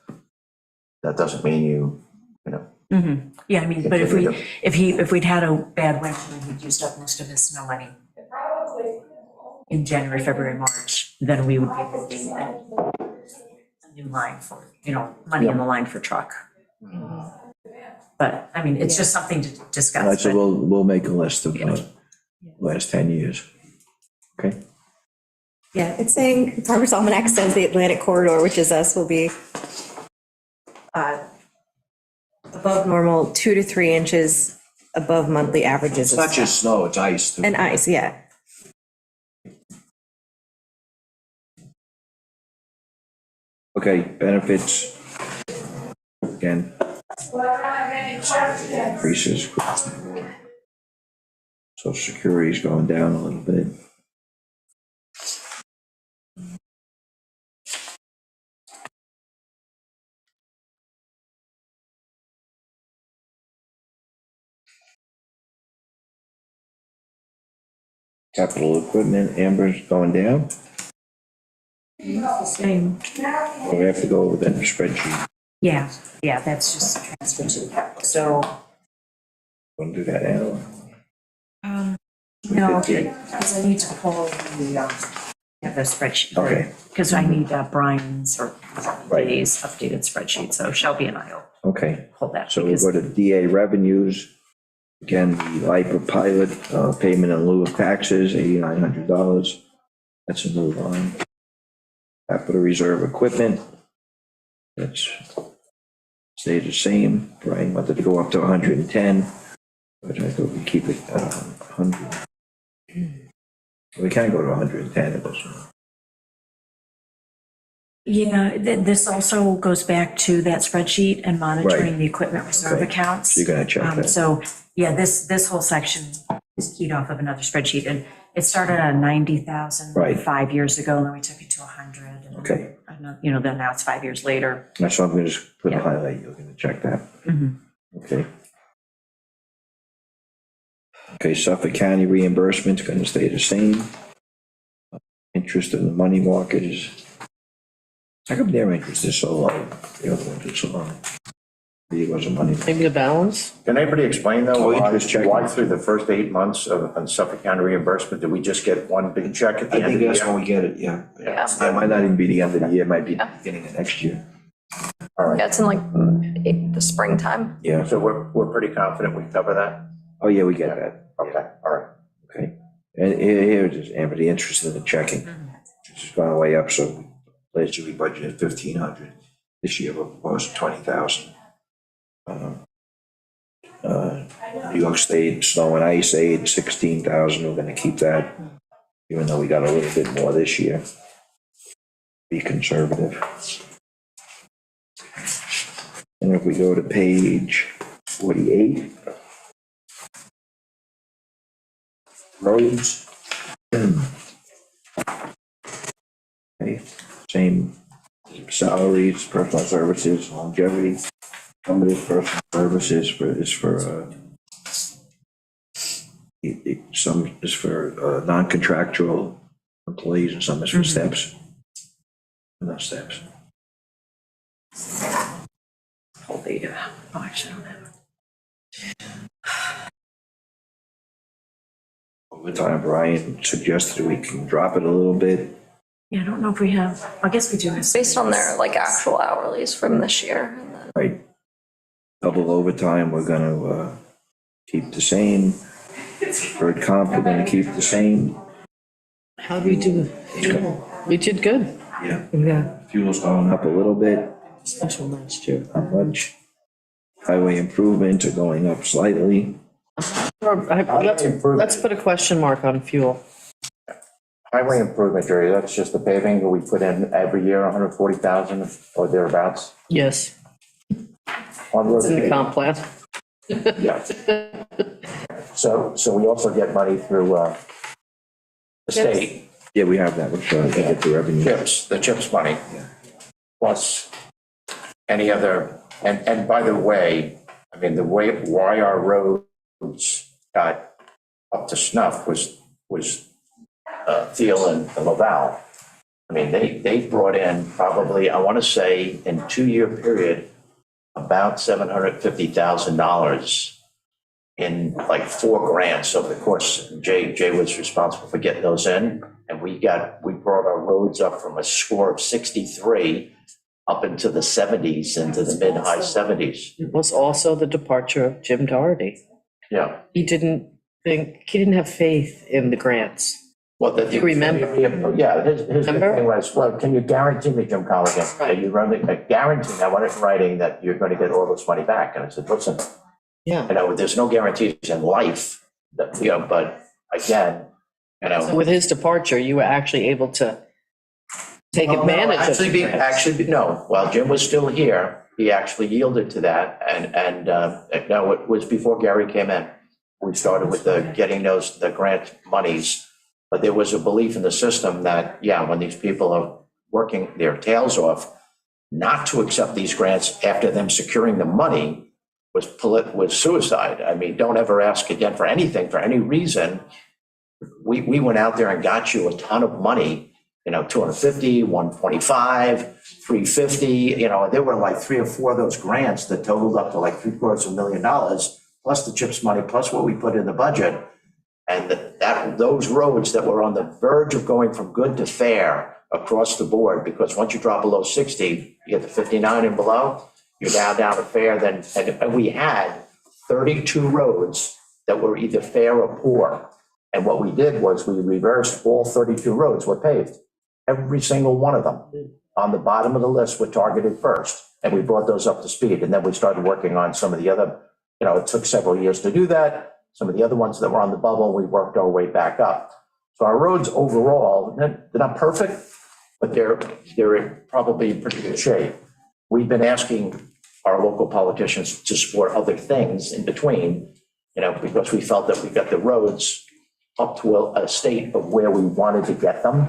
That doesn't mean you know. Yeah, I mean, but if we'd had a bad winter and he'd used up most of his snow money in January, February, March, then we would be looking at a new line for, money in the line for truck. But, I mean, it's just something to All right, discuss. so but- we'll make a list of last 10 years. Okay? Yeah, it's saying Farmers Almanac says the Atlantic corridor, which is us, will be above normal, 2 to 3 inches above monthly averages. It's of not snow. just snow, it's ice too. And ice, yeah. Okay, benefits. Again. Increases. Social Security's going down a little bit. Capital equipment, Amber's going down. Same. We have to go over the spreadsheet. Yeah, that's just transfer to the capital. So, We'll do that now. no, because I need to pull the spreadsheet. Okay. Because I need Brian's or Right. Dave's updated spreadsheet, so Shelby and I will Okay, pull that. so we'll because- go to DA revenues. Again, the LIPA pilot, payment in lieu of taxes, $8,900. That's a new line. Capital reserve equipment. That's stayed the same. Brian wanted to go up to 110, but I thought we keep it at 100. We can go to 110 at this one. Yeah, this also goes back to that spreadsheet and monitoring Right. the equipment reserve Okay. accounts. So you're gonna check that. So, yeah, this whole section is keyed off of another spreadsheet, and it started at 90,000 Right. 5 years ago, and then we took it to 100. and Okay. then now it's 5 years later. That's why I'm gonna just put a Yeah. highlight, you're gonna check that. Mhm. Okay. Okay, Suffolk County reimbursement's gonna stay the same. Interest in the money market is, how come their interest is so low? The other ones are so low. It wasn't money. Maybe the balance? Can anybody explain though, Oh, why interest checking. through the first 8 months of on Suffolk County reimbursement, did we just get one big check at the I end of think the that's year? when we get it, yeah. Yeah. It might not even be the end of the year, it might be the beginning of next year. All right, Yeah, it's in like the springtime. Yeah, so we're pretty confident we cover that? oh yeah, we get that, Okay, all right. okay. And here it is, Amber, the interest in the checking, which has gone way up, so last year we budgeted 1,500. This year we're proposing 20,000. New York State snow and ice aid, 16,000, we're gonna keep that, even though we got a little bit more this year. Be conservative. And if we go to page 48. Roads. Okay, same salaries, personal services, longevity. Some of this personal services is for some is for non-contractual employees and some is for steps. Not steps. Pull the, actually, I don't have it. Over time, Brian suggested we can drop it a little bit. Yeah, I don't know if we have, I guess we do have. Based on their like actual hourlies from this year. And then Right. Double overtime, we're gonna, keep the same. Bird comp, we're gonna keep the same. How do we do? We did good. Yeah. Yeah. Fuel's going up a little bit, Special last year. not much. Highway improvements are going up slightly. Let's put a question mark on fuel. Highway improvement, Jerry, that's just the paving that we put in every year, 140,000 or thereabouts. Yes, On road it's in the paving. comp plan. Yeah. So we also get money through the state, Yeah, we have that, we're trying to get the revenue. the CHIPS money. Plus any other, and by the way, I mean, why our roads got up to snuff was Thiel and Laval. I mean, they brought in probably, I want to say, in 2-year period, about $750,000 in like 4 grants over the course. Jay was responsible for getting those in, and we brought our roads up from a score of 63 up into the 70s, into the mid-high 70s. It was also the departure of Jim Doherty. Yeah. He didn't have faith in the grants. Well, You remember? Yeah, his big Remember? thing was, well, can you guarantee me, Jim Colligan, Right. that you run the, guarantee, I want it in writing that you're going to get all this money back? And I said, listen, Yeah. there's no guarantees in life, that, but again, So with his departure, you were actually able to take advantage of the grants. Actually, no, while Jim was still here, he actually yielded to that, and no, it was before Gary came in. We started with getting the grant monies, but there was a belief in the system that, yeah, when these people are working their tails off, not to accept these grants after them securing the money was suicide. I mean, don't ever ask again for anything, for any reason. We went out there and got you a ton of money, 250, 125, 350, there were like 3 or 4 of those grants that totaled up to like $750,000, plus the CHIPS money, plus what we put in the budget. And those roads that were on the verge of going from good to fair across the board, because once you drop below 60, you get to 59 and below, you're now down to fair. And we had 32 roads that were either fair or poor. And what we did was we reversed all 32 roads were paved. Every single one of them on the bottom of the list were targeted first. And we brought those up to speed. And then we started working on some of the other, it took several years to do that. Some of the other ones that were on the bubble, we worked our way back up. So our roads overall, they're not perfect, but they're probably in pretty good shape. We've been asking our local politicians to support other things in between, because we felt that we got the roads up to a state of where we wanted to get them.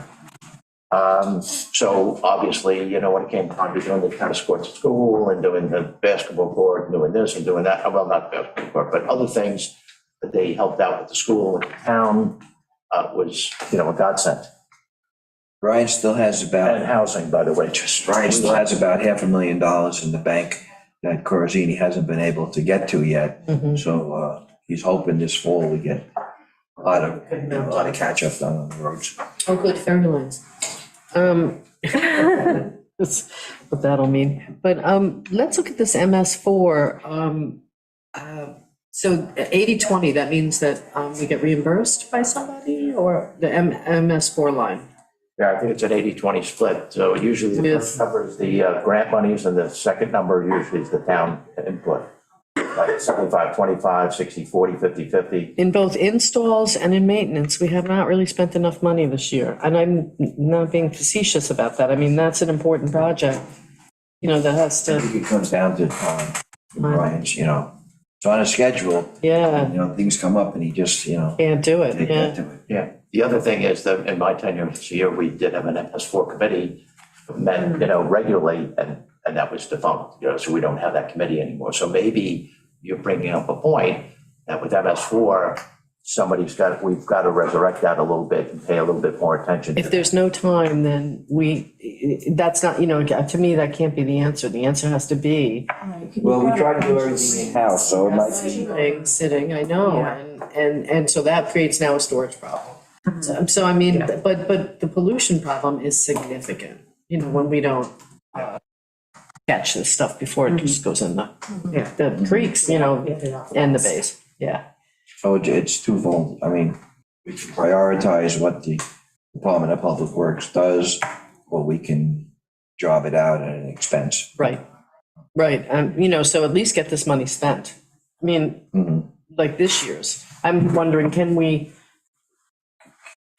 So obviously, when it came time to doing the tennis courts at school and doing the basketball court and doing this and doing that, well, not basketball court, but other things that they helped out with the school and the town was, a godsend. Brian still has And about, housing, by the way, Brian still has about $500,000 in the bank that Corazini hasn't been able to get to yet. So, he's hoping this fall we get a lot of catch up done on the roads. Oh, good, very nice. That's what that'll mean. But let's look at this MS4. So 80/20, that means that we get reimbursed by somebody, or the MS4 line? Yeah, I think it's an 80-20 split. So usually the first number is the grant monies and the second number usually is the town input. Like 75-25, 60-40, 50-50. In both installs and in maintenance, we have not really spent enough money this year. And I'm not being facetious about that. I mean, that's an important project, that has I to, think it comes down to Brian's, it's on a schedule. yeah, Things come up and he just, can't do it, can't yeah. get to it. Yeah. The other thing is that in my tenure this year, we did have an MS4 committee that met, regularly, and that was defunct, so we don't have that committee anymore. So maybe you're bringing up a point that with MS4, we've got to resurrect that a little bit and pay a little bit more attention. If there's no time, then that's not, to me, that can't be the answer. The answer has to be Well, we try to do everything in-house, so it might be. sitting, I know, and so that creates now a storage problem. So I mean, but the pollution problem is significant, you know, when we don't catch this stuff before it just goes in the creeks, you know, and the bays, yeah. So it's twofold. I mean, we can prioritize what the Department of Public Works does, or we can job it out at an expense. Right, you know, so at least get this money spent. I mean, like this year's, I'm wondering, can we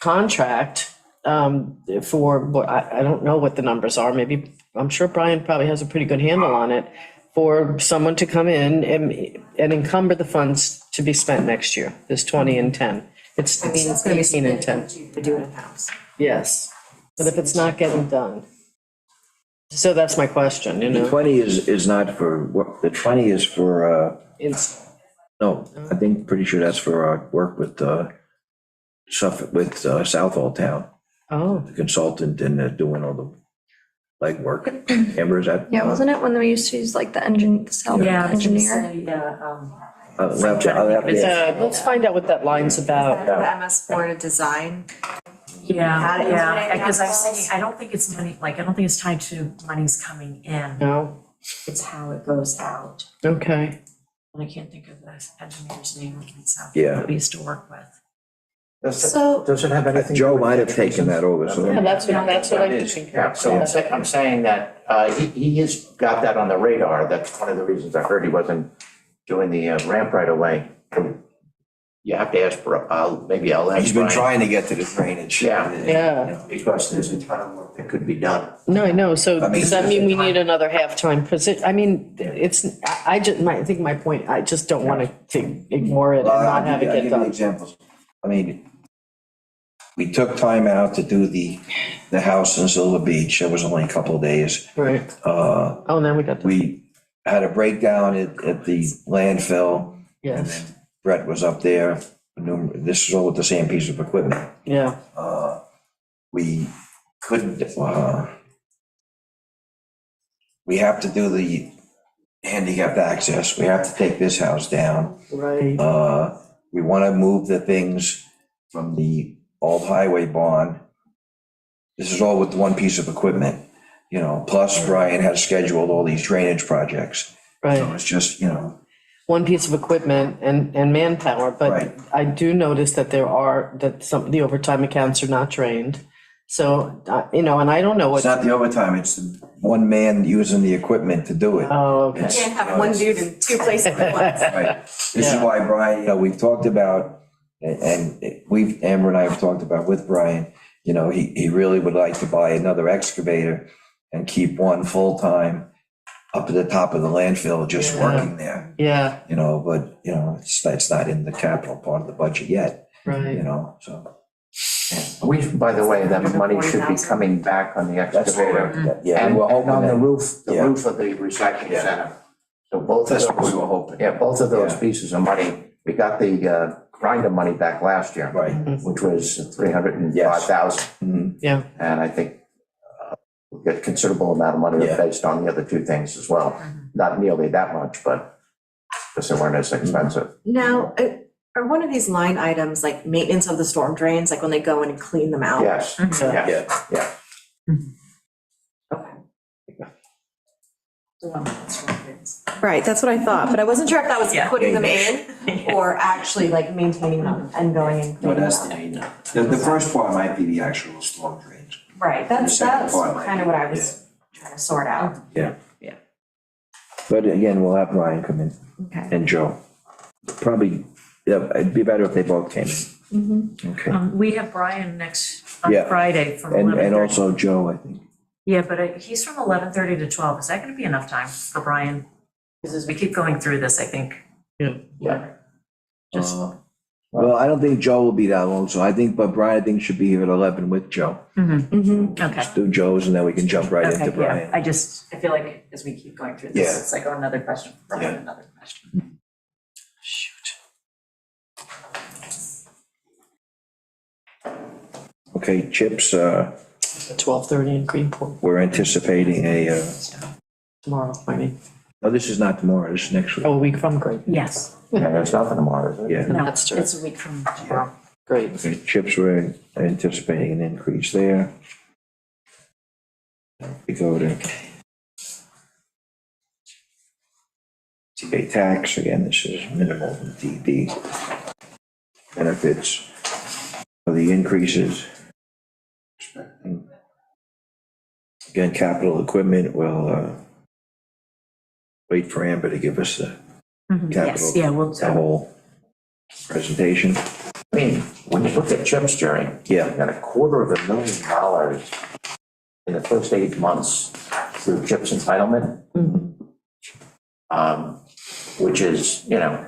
contract for, what I don't know what the numbers are, maybe, I'm sure Brian probably has a pretty good handle on it, for someone to come in and encumber the funds to be spent next year, this 20 and 10. It's I mean, it's gonna be 18 and 10. to do it in-house. Yes, but if it's not getting done. So that's my question, you The know? 20 is not for, the 20 is for, It's, no, I think, pretty sure that's for work with Suffolk, with Southall Town, oh, the consultant and doing all the legwork. Amber, is that? Yeah, wasn't it when we used to use like the engine, the self Yeah, I was gonna engineer? say, yeah, I'll have to- let's find out what that line's about. The MS4 to design. yeah, because I was thinking, I don't think it's money, like, I don't think it's tied to monies coming in, No, it's how it goes out. okay. And I can't think of the engineer's name in South Yeah. that we used to work with. So, Does it have anything? Joe might have taken that over, so. Yeah, that's what I'm It is, thinking. yeah, so I'm saying that he has got that on the radar. That's one of the reasons I heard he wasn't doing the ramp right away. You have to ask, maybe I'll ask He's been Brian. trying to get to the drainage. Yeah. Yeah. Because there's a ton of work that could be done. No, I know, so I mean- does that mean we need another half-time position? I mean, it's, I just, I think my point, I just don't want to ignore it and Well, not have it I'll get give you done. examples. I mean, we took time out to do the house in Silver Beach. It was only a couple of days. Right, Uh, oh, now we got the, We had a breakdown at the landfill, and yes, then Brett was up there. This is all with the same piece of equipment. yeah, We couldn't, we have to do the handicapped access. We have to take this house down. right, We want to move the things from the old highway barn. This is all with one piece of equipment, you know, plus Brian has scheduled all these drainage projects. So right. it's just, One piece of equipment and manpower, but Right. I do notice that that some, the overtime accounts are not trained. So, you know, and I don't know it's what, not the overtime, it's the one man using the equipment to do it. oh, okay. It's- can't have one dude in two places at once. Right. This is Yeah. why Brian, we've talked about, and Amber and I have talked about with Brian, he really would like to buy another excavator and keep one full-time up at the top of the landfill, just Yeah. working there, Yeah, but, it's not in the capital part of the budget yet, right. so. By the way, that money should be coming back on the excavator. Yeah, And we were hoping on the that- roof, the yeah. roof of the recycling Yeah. center. So both of That's what we those, were hoping. yeah, both of those Yeah. pieces of money, we got the grinder money back last year. Right. Which was 305,000. Mhm. Yeah, And I think we get considerable amount of money Yeah. based on the other two things as well. Not nearly that much, but because they weren't as expensive. Now, are one of these line items like maintenance of the storm drains, like when they go in and clean them out? Yes, yeah, yeah, yeah. Right, that's what I thought, but I wasn't sure if that was Yeah. putting them in or actually like maintaining them and going and No, cleaning that's them the out. main, the first part might be the actual storm drains. Right, The that's second part might kind of be- what I was trying to sort out. But again, we'll have Brian come in Okay. and Joe. Probably, yeah, it'd be better if they both came in. Okay, We have Brian on Yeah. Friday from and 11:30. also Joe, I think. Yeah, but he's from 11:30 to 12. Is that going to be enough time for Brian? Because as we keep going through this, I think. Yeah. Just, Well, I don't think Joe will be that long, so but Brian, I think should be here at 11 with Joe. Mm-hmm. okay. Just do Joe's and then we can jump right into Okay, yeah. Brian. I feel like as we keep going through this, Yeah. it's like, oh, another question, for Brian, Yeah. another question. Okay, Chips, 12:30 in Greenport we're anticipating tomorrow, I mean, no, this is not tomorrow, this is next week. a week from Greenport. Yes. Yeah, there's nothing tomorrow, is it? Yeah, No, That's true. it's a week from tomorrow. Great. Okay, chips, were anticipating an increase there. We go to TA tax, again, this is minimal in DB. Benefits, the increases. Expecting. Again, capital equipment will wait for Amber to give us the capital, Yes, yeah, we'll. the whole presentation. I mean, when you look at chips, Jerry. Yeah. We got $250,000 in the first 8 months through chips entitlement. Which is, you know,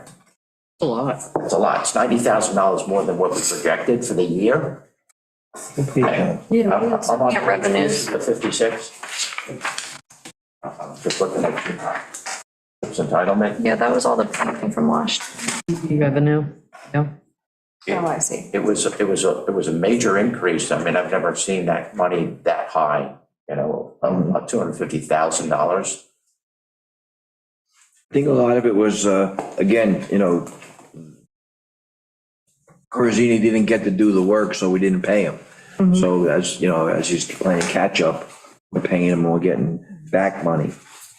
A lot. it's a lot. It's $90,000 more than what we projected for the year. Yeah. I'm on Yeah, revenues. the 56. Just looking at chips entitlement. Yeah, that was all the payment from last. Revenue, yeah. Oh, I see. It was a major increase. I mean, I've never seen that money that high, you know, up $250,000. I think a lot of it was, again, you know, Corzini didn't get to do the work, so we didn't pay him. So as, you know, as he's playing catch up, we're paying him and we're getting back money.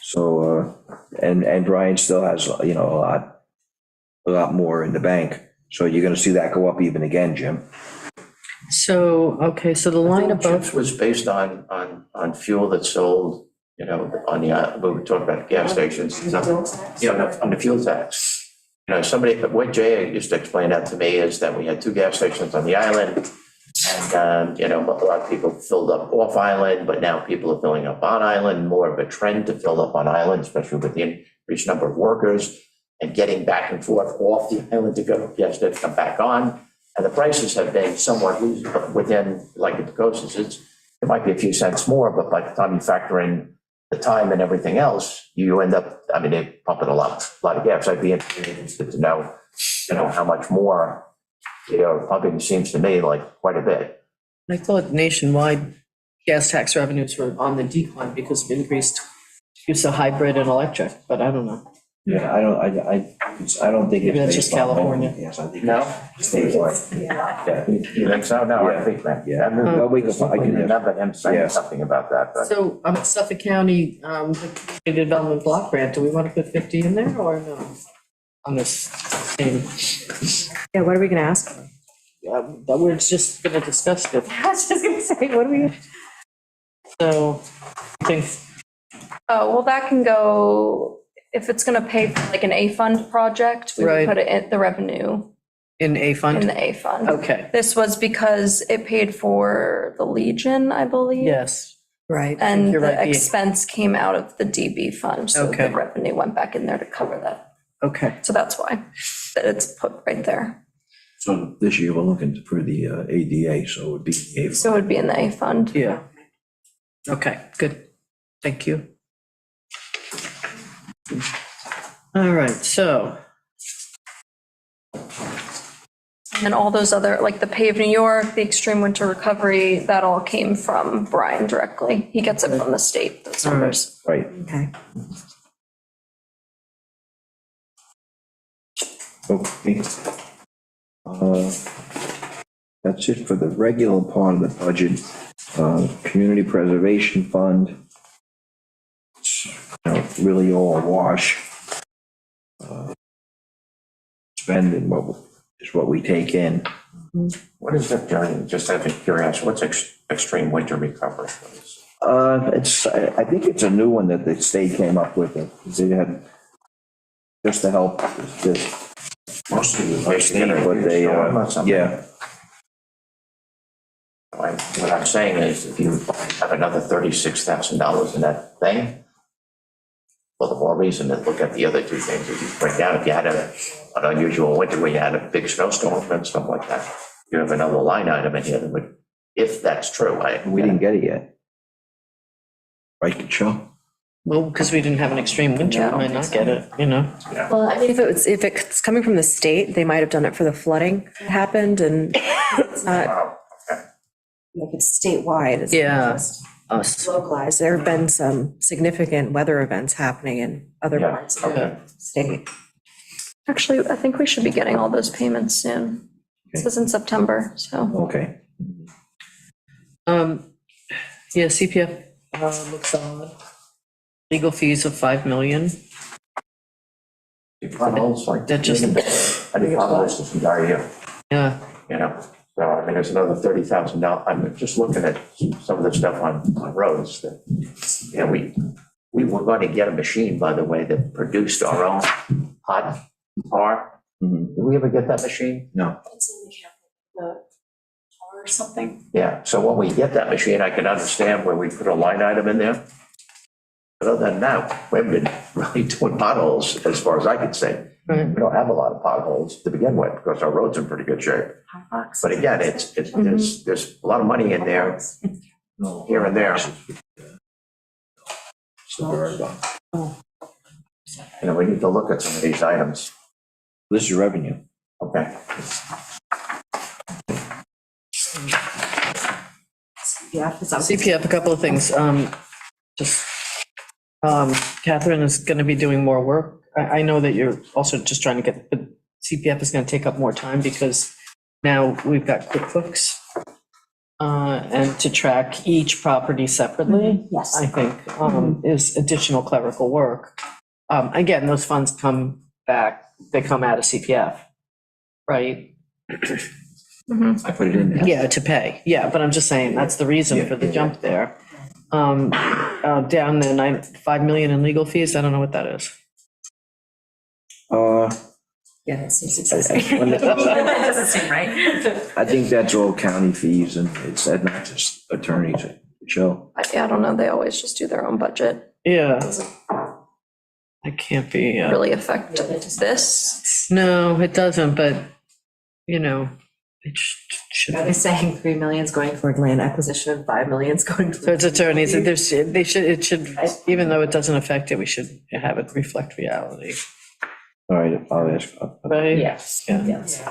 So, and Brian still has, you know, a lot more in the bank. So you're gonna see that go up even again, Jim. So, okay, so the line above, Chips was based on fuel that's sold, you know, on the, we were talking about gas stations. You know, on the fuel tax. You know, what Jay used to explain that to me is that we had 2 gas stations on the island. And, you know, a lot of people filled up off island, but now people are filling up on island, more of a trend to fill up on island, especially with the increased number of workers and getting back and forth off the island to go, yes, to come back on. And the prices have been somewhat within, like at the coast, it might be a few cents more, but by the time you factor in the time and everything else, you end up, I mean, they pump in a lot of gas. I'd be interested to know, you know, how much more they are pumping. Seems to me like quite a bit. I thought nationwide gas tax revenues were on the decline because of increased use of hybrid and electric, but I don't know. Yeah, I don't think it's. Maybe that's based just on California. home. Yes, I think. No? it's statewide. Yeah. You think so? No, I Yeah. think that. Yeah. Well, we can- I can- remember him Yeah. saying something about that, but. So, Suffolk County, the community development block grant, do we want to put 50 in there or no? On this same, Yeah, what are we gonna ask? that we're just gonna discuss it. I was just gonna say, what are we? So, I think, Oh, well, that can go, if it's gonna pay for like an A fund project, we would Right. put it in the revenue in A in fund? the A fund. Okay, This was because it paid for the Legion, I believe. yes. Right. And You're right, the the- expense came out of the DB fund, so Okay. the revenue went back in there to cover that. Okay, So that's why that it's put right there. So this year we're looking for the ADA, so it would be. So it would be in the A fund. yeah. Okay, good. Thank you. All right, so, And all those other, like the Pave New York, the Extreme Winter Recovery, that all came from Brian directly. He gets it from the state, those All right. numbers. Right. Okay. Okay. That's it for the regular part of the budget. Community Preservation Fund. It's, you know, really all a wash. Spending is what we take in. What is that, Jerry? Just out of curiosity, what's extreme winter recovery? What is- I think it's a new one that the state came up with. They had, just to help this. Mostly Our state, but they, yeah, What I'm saying is, if you have another $36,000 in that thing, well, the more reason to look at the other 2 things. If you break down, if you had an unusual winter where you had a big snowstorm and stuff like that, you have another line item in here that would, if that's true, we didn't get it yet. Right, Joe? well, because we didn't have an extreme winter, Yeah, I we don't might think not get it, you know? Well, I mean, if it's coming from the state, they might have done it for the flooding that happened and it's not, Oh, okay. if it's statewide, it's Yeah. not just Us. localized. There have been some significant weather events happening in other Yeah, parts of okay. the state. Actually, I think we should be getting all those payments soon. This is in September, so. Okay. Yeah, CPF looks odd. Legal fees of 5 million. Potholes, like. That just- I think potholes this entire year, Yeah, you know, so I mean, there's another $30,000. I'm just looking at some of the stuff on roads that, you know, we were going to get a machine, by the way, that produced our own hot tar. Mhm. Did we ever get that machine? No. It's in the capital, or something. Yeah, so when we get that machine, I can understand where we put a line item in there. But other than that, we haven't been really doing potholes, as far as I can say. right. We don't have a lot of potholes to begin with, because our roads are in pretty good shape. But again, there's a lot of money in there, here and there. You know, we need to look at some of these items. This is revenue. Okay. CPF, a couple of things. Just, Catherine is going to be doing more work. I know that you're also just trying to get, but CPF is going to take up more time because now we've got QuickBooks. And to track each property separately, Yes. I think, is additional clerical work. Again, those funds come back, they come out of CPF, right? I put it in there. Yeah, to pay, yeah, but I'm just saying, that's the reason for the jump there. Down the 5 million in legal fees, I don't know what that is. Yeah, that seems That doesn't seem right. I think that's all county fees and it's not just attorneys, Joe. I don't know, they always just do their own budget. Yeah. That can't be, Really affect this. no, it doesn't, but, you know, it should. Are they saying 3 million's going toward land acquisition and 5 million's going So toward? it's attorneys, it should, even though it doesn't affect it, we should have it reflect reality. All right, I'll ask. Right? Yes. Yeah. Yes.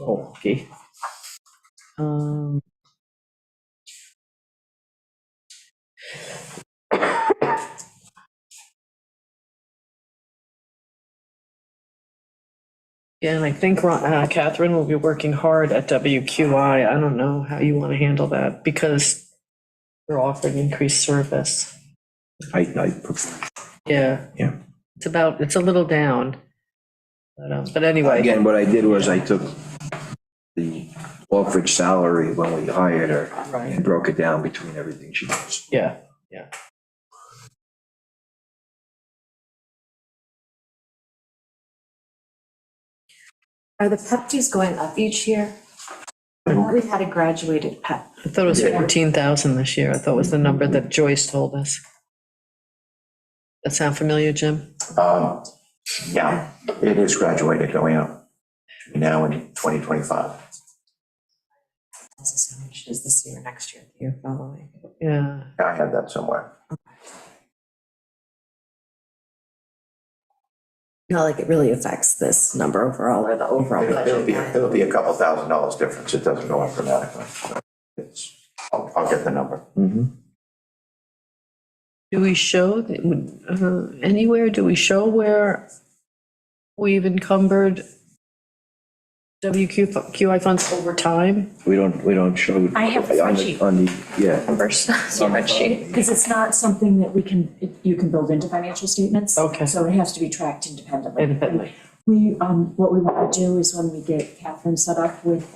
Okay. Yeah, and I think Catherine will be working hard at WQI. I don't know how you want to handle that because they're offering increased service. I prefer. Yeah. Yeah. It's a little down. But anyway. Again, what I did was I took the offered salary when we hired her Right. and broke it down between everything she does. Yeah, yeah. Are the PEP fees going up each year? We've had a graduated PEP. I thought it was 14,000 this year. I thought was the number that Joyce told us. That sound familiar, Jim? Yeah, it is graduated going up now in 2025. That's how much it is this year, next year, the year following. Yeah. I have that somewhere. Not like it really affects this number overall or the overall budget. It'll be a couple $1,000s difference. It doesn't go up dramatically. I'll get the number. Mhm. Do we show, anywhere, do we show where we've encumbered WQI funds over time? We don't show. I have a on the- spreadsheet. On the, yeah. Numbers, spreadsheet. Because it's not something that you can build into financial statements. Okay. So it has to be tracked independently. Independently. We, what we want to do is when we get Catherine set up with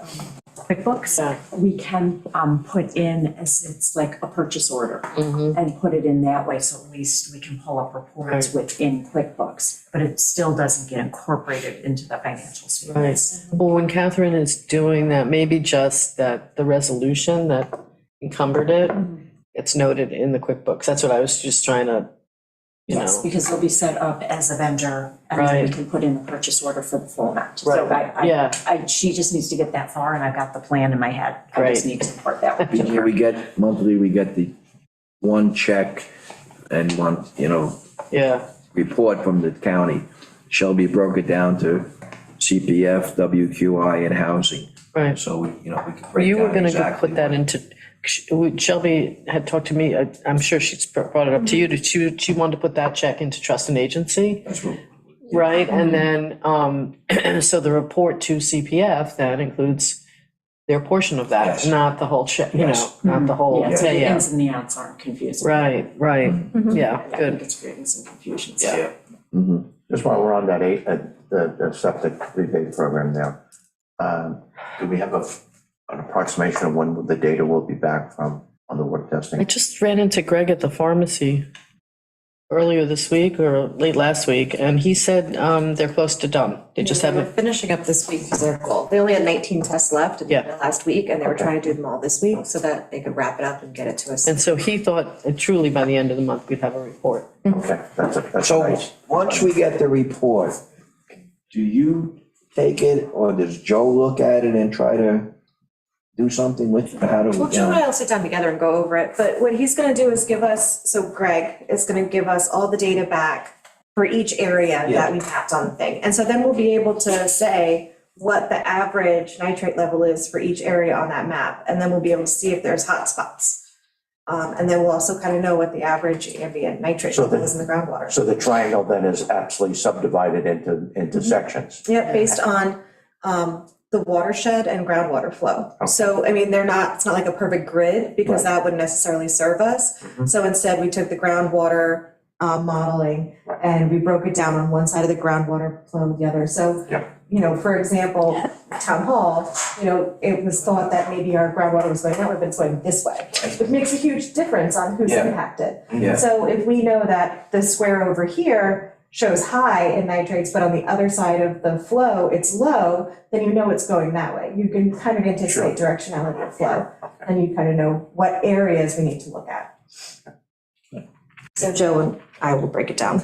QuickBooks, Yeah. we can put in, as it's like a purchase order, Mhm. and put it in that way, so at least we can pull up reports within QuickBooks, but it still doesn't get incorporated into the financial statements. Well, when Catherine is doing that, maybe just that the resolution that encumbered it, it's noted in the QuickBooks. That's what I was just trying to, you Yes, know. because they'll be set up as a vendor, and then we Right. can put in the purchase order for the full amount. So Yeah. she just needs to get that far, and I've got the plan in my head. I just Right. need to import that one to Yeah, her. we get, monthly, we get the one check and one, Yeah, report from the county. Shelby broke it down to CPF, WQI, and housing. right. So, we can break You were down gonna go exactly put that into, Shelby had talked to me, I'm sure she's brought it up to you. Did she wanted to put that check into trust and agency? That's what right? And then, so the report to CPF then includes their portion of that, Yes. not the whole check, you know, Yes. not the whole, Yeah, so the yeah, ins and the outs aren't confusing. right, yeah, I think good. it's creating some confusion. Yeah. Mhm. Just while we're on that the septic rebate program there, do we have an approximation of when the data will be back from on the water I testing? just ran into Greg at the pharmacy earlier this week or late last week, and he said they're close to done. They just They were haven't, finishing up this week because they're full. They only had 19 tests left at the end of last week, and they were trying to do them all this week so that they could wrap it up and get it to us. and so he thought truly by the end of the month, we'd have a report. Okay, that's So, nice. once we get the report, do you take it, or does Joe look at it and try to do something with it? How do we? Well, Joe and I will sit down together and go over it, but what he's gonna do is give us, so Greg is gonna give us all the data back for each area Yeah. that we mapped on the thing. And so then we'll be able to say what the average nitrate level is for each area on that map. And then we'll be able to see if there's hot spots. And then we'll also kind of know what the average ambient nitrate So level the- is in the groundwater. So the triangle then is actually subdivided into sections. Yeah, based on the watershed and groundwater flow. So, I mean, it's not like a perfect grid because Right. that wouldn't necessarily serve us. So instead, we took the groundwater modeling and we broke it down on one side of the groundwater flow with the other. So, Yeah. you know, for example, town hall, you know, it was thought that maybe our groundwater was going that way, but it's going this way, which makes a huge difference on who's Yeah. impacted. Yeah. So if we know that the square over here shows high in nitrates, but on the other side of the flow, it's low, then you know it's going that way. You can kind of anticipate directionality of flow, and you kind of know what areas we need to look at. So Joe and I will break it down.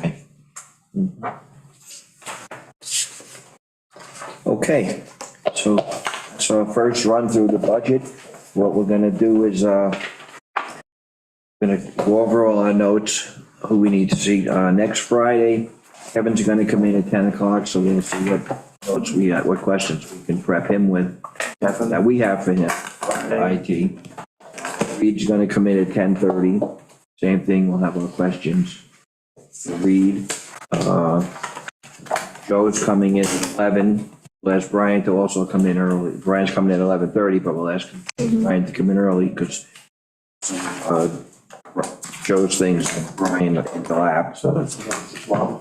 Okay, so first run through the budget. What we're gonna do is, gonna go over all our notes, who we need to see, next Friday. Kevin's gonna come in at 10 o'clock, so we'll see what notes we got, what questions we can prep him with, that we have for him, IT. Reed's gonna come in at 10:30, same thing, we'll have our questions. Reed, Joe's coming in at 11. We'll ask Brian to also come in early. Brian's coming in at 11:30, but we'll ask Brian to come in early because Joe's things, Brian in the lap, so that's,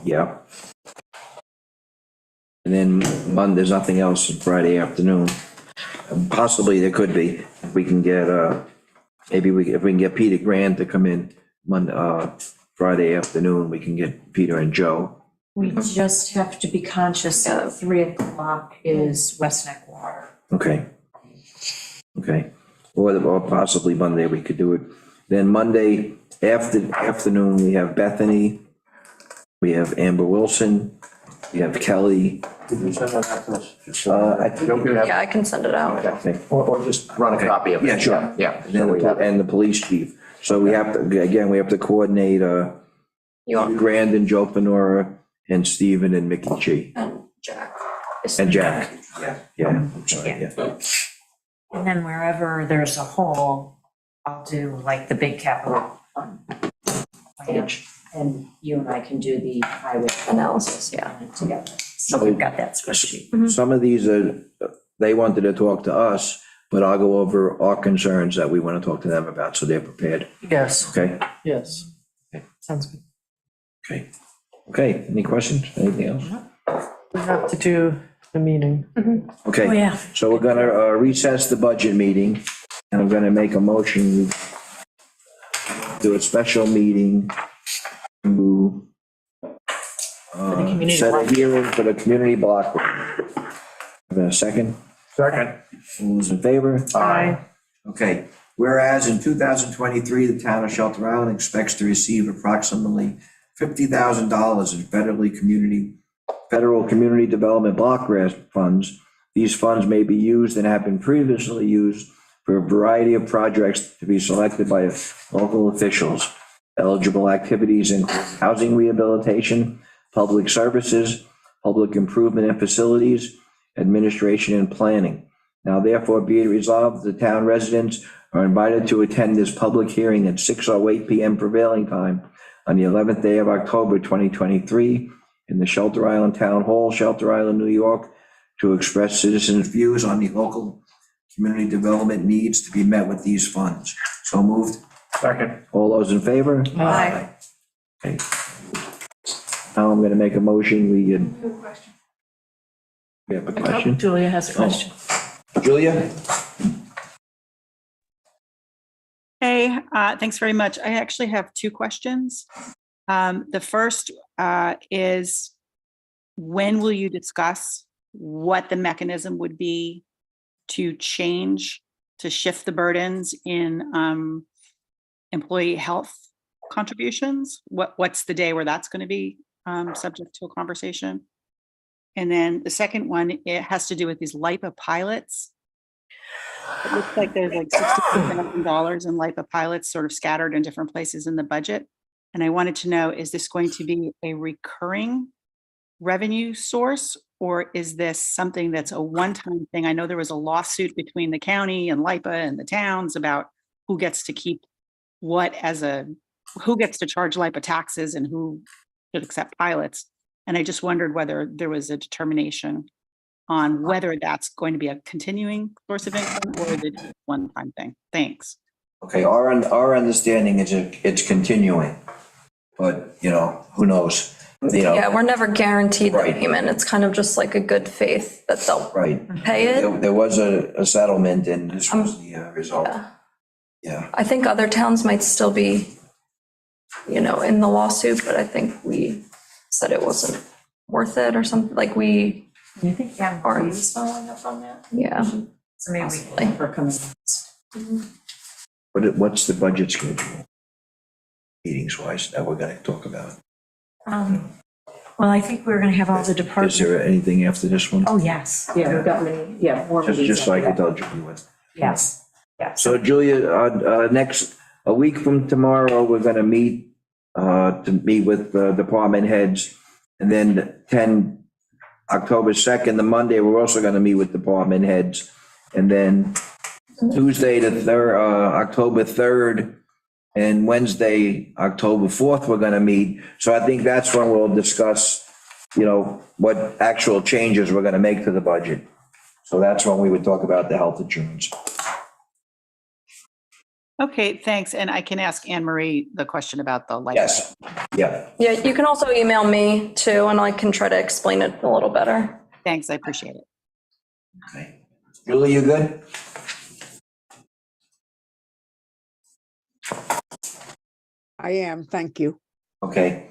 yeah. And then Monday, there's nothing else on Friday afternoon. Possibly there could be, if we can get, if we can get Peter Grant to come in Friday afternoon, we can get Peter and Joe. We just have to be conscious that 3 o'clock is West Neck Water. Okay. Okay. Or possibly Monday, we could do it. Then Monday afternoon, we have Bethany, we have Amber Wilson, we have Kelly. Did you send that out to us? I think. Yeah, I can send it out. Okay. Or just run a copy of it. Yeah, sure. Yeah. And then and the police chief. So we have to, again, we have to coordinate, You want, Grand and Joe Panora and Stephen and Mickey Chi and Jack. and Jack. Yeah, I'm sorry, yeah. And then wherever there's a hole, I'll do like the big capital page. And you and I can do the highway Analysis, yeah. together. So we've got that spreadsheet. Some of these are, they wanted to talk to us, but I'll go over our concerns that we want to talk to them about, so they're prepared, Yes, okay? yes. Sounds good. Okay. Okay, any questions, anything else? We have to do the meeting. Okay. Oh, yeah. So we're gonna recess the budget meeting, and I'm gonna make a motion to do a special meeting to community set a block. hearing for the community block. Have a second? Second. All those in favor? Aye. Okay, whereas in 2023, the town of Shelter Island expects to receive approximately $50,000 in federal community development block grant funds. These funds may be used and have been previously used for a variety of projects to be selected by local officials. Eligible activities include housing rehabilitation, public services, public improvement and facilities, administration and planning. Now therefore be it resolved, the town residents are invited to attend this public hearing at 6:08 PM prevailing time on the 11th day of October 2023 in the Shelter Island Town Hall, Shelter Island, New York, to express citizens' views on the local community development needs to be met with these funds. So moved. Second. All those in favor? Aye. Okay. Now I'm gonna make a motion, we have a question? Julia has a question. Julia? Hey, thanks very much. I actually have two questions. The first is, when will you discuss what the mechanism would be to change, to shift the burdens in employee health contributions? What's the day where that's going to be subject to a conversation? And then the second one, it has to do with these LIPA pilots. It looks like there's like $60,000 in LIPA pilots sort of scattered in different places in the budget. And I wanted to know, is this going to be a recurring revenue source, or is this something that's a one-time thing? I know there was a lawsuit between the county and LIPA and the towns about who gets to keep what who gets to charge LIPA taxes and who should accept pilots. And I just wondered whether there was a determination on whether that's going to be a continuing source of income or the one-time thing. Thanks. Okay, our understanding is it's continuing, but, who knows? Yeah, we're never guaranteed the Right. payment. It's kind of just like a good faith that they'll Right. pay it. There was a settlement and this was the result. Yeah. I think other towns might still be, in the lawsuit, but I think we said it wasn't worth it or something, like I think Anne Marie is following up on that. yeah. So maybe we Possibly. can have her come in. What's the budget schedule? Meetings wise that we're gonna talk about. Well, I think we're gonna have all the Is departments. there anything after this one? Oh, yes. Yeah, we've got many, more meetings. Just like I after that. told you we would. Yes, yes. So Julia, a week from tomorrow, we're gonna meet with department heads. And then October 2nd, the Monday, we're also gonna meet with department heads. And then Tuesday, October 3rd, and Wednesday, October 4th, we're gonna meet. So I think that's when we'll discuss, what actual changes we're gonna make to the budget. So that's when we would talk about the health insurance. Okay, thanks. And I can ask Anne Marie the question about the LIPA. Yes, yeah. Yeah, you can also email me too, and I can try to explain it a little better. Thanks, I appreciate it. Okay. Julie, you good? I am, thank you. Okay,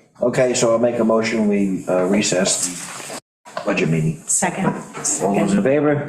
so I'll make a motion, we recess the budget meeting. Second. All those in favor?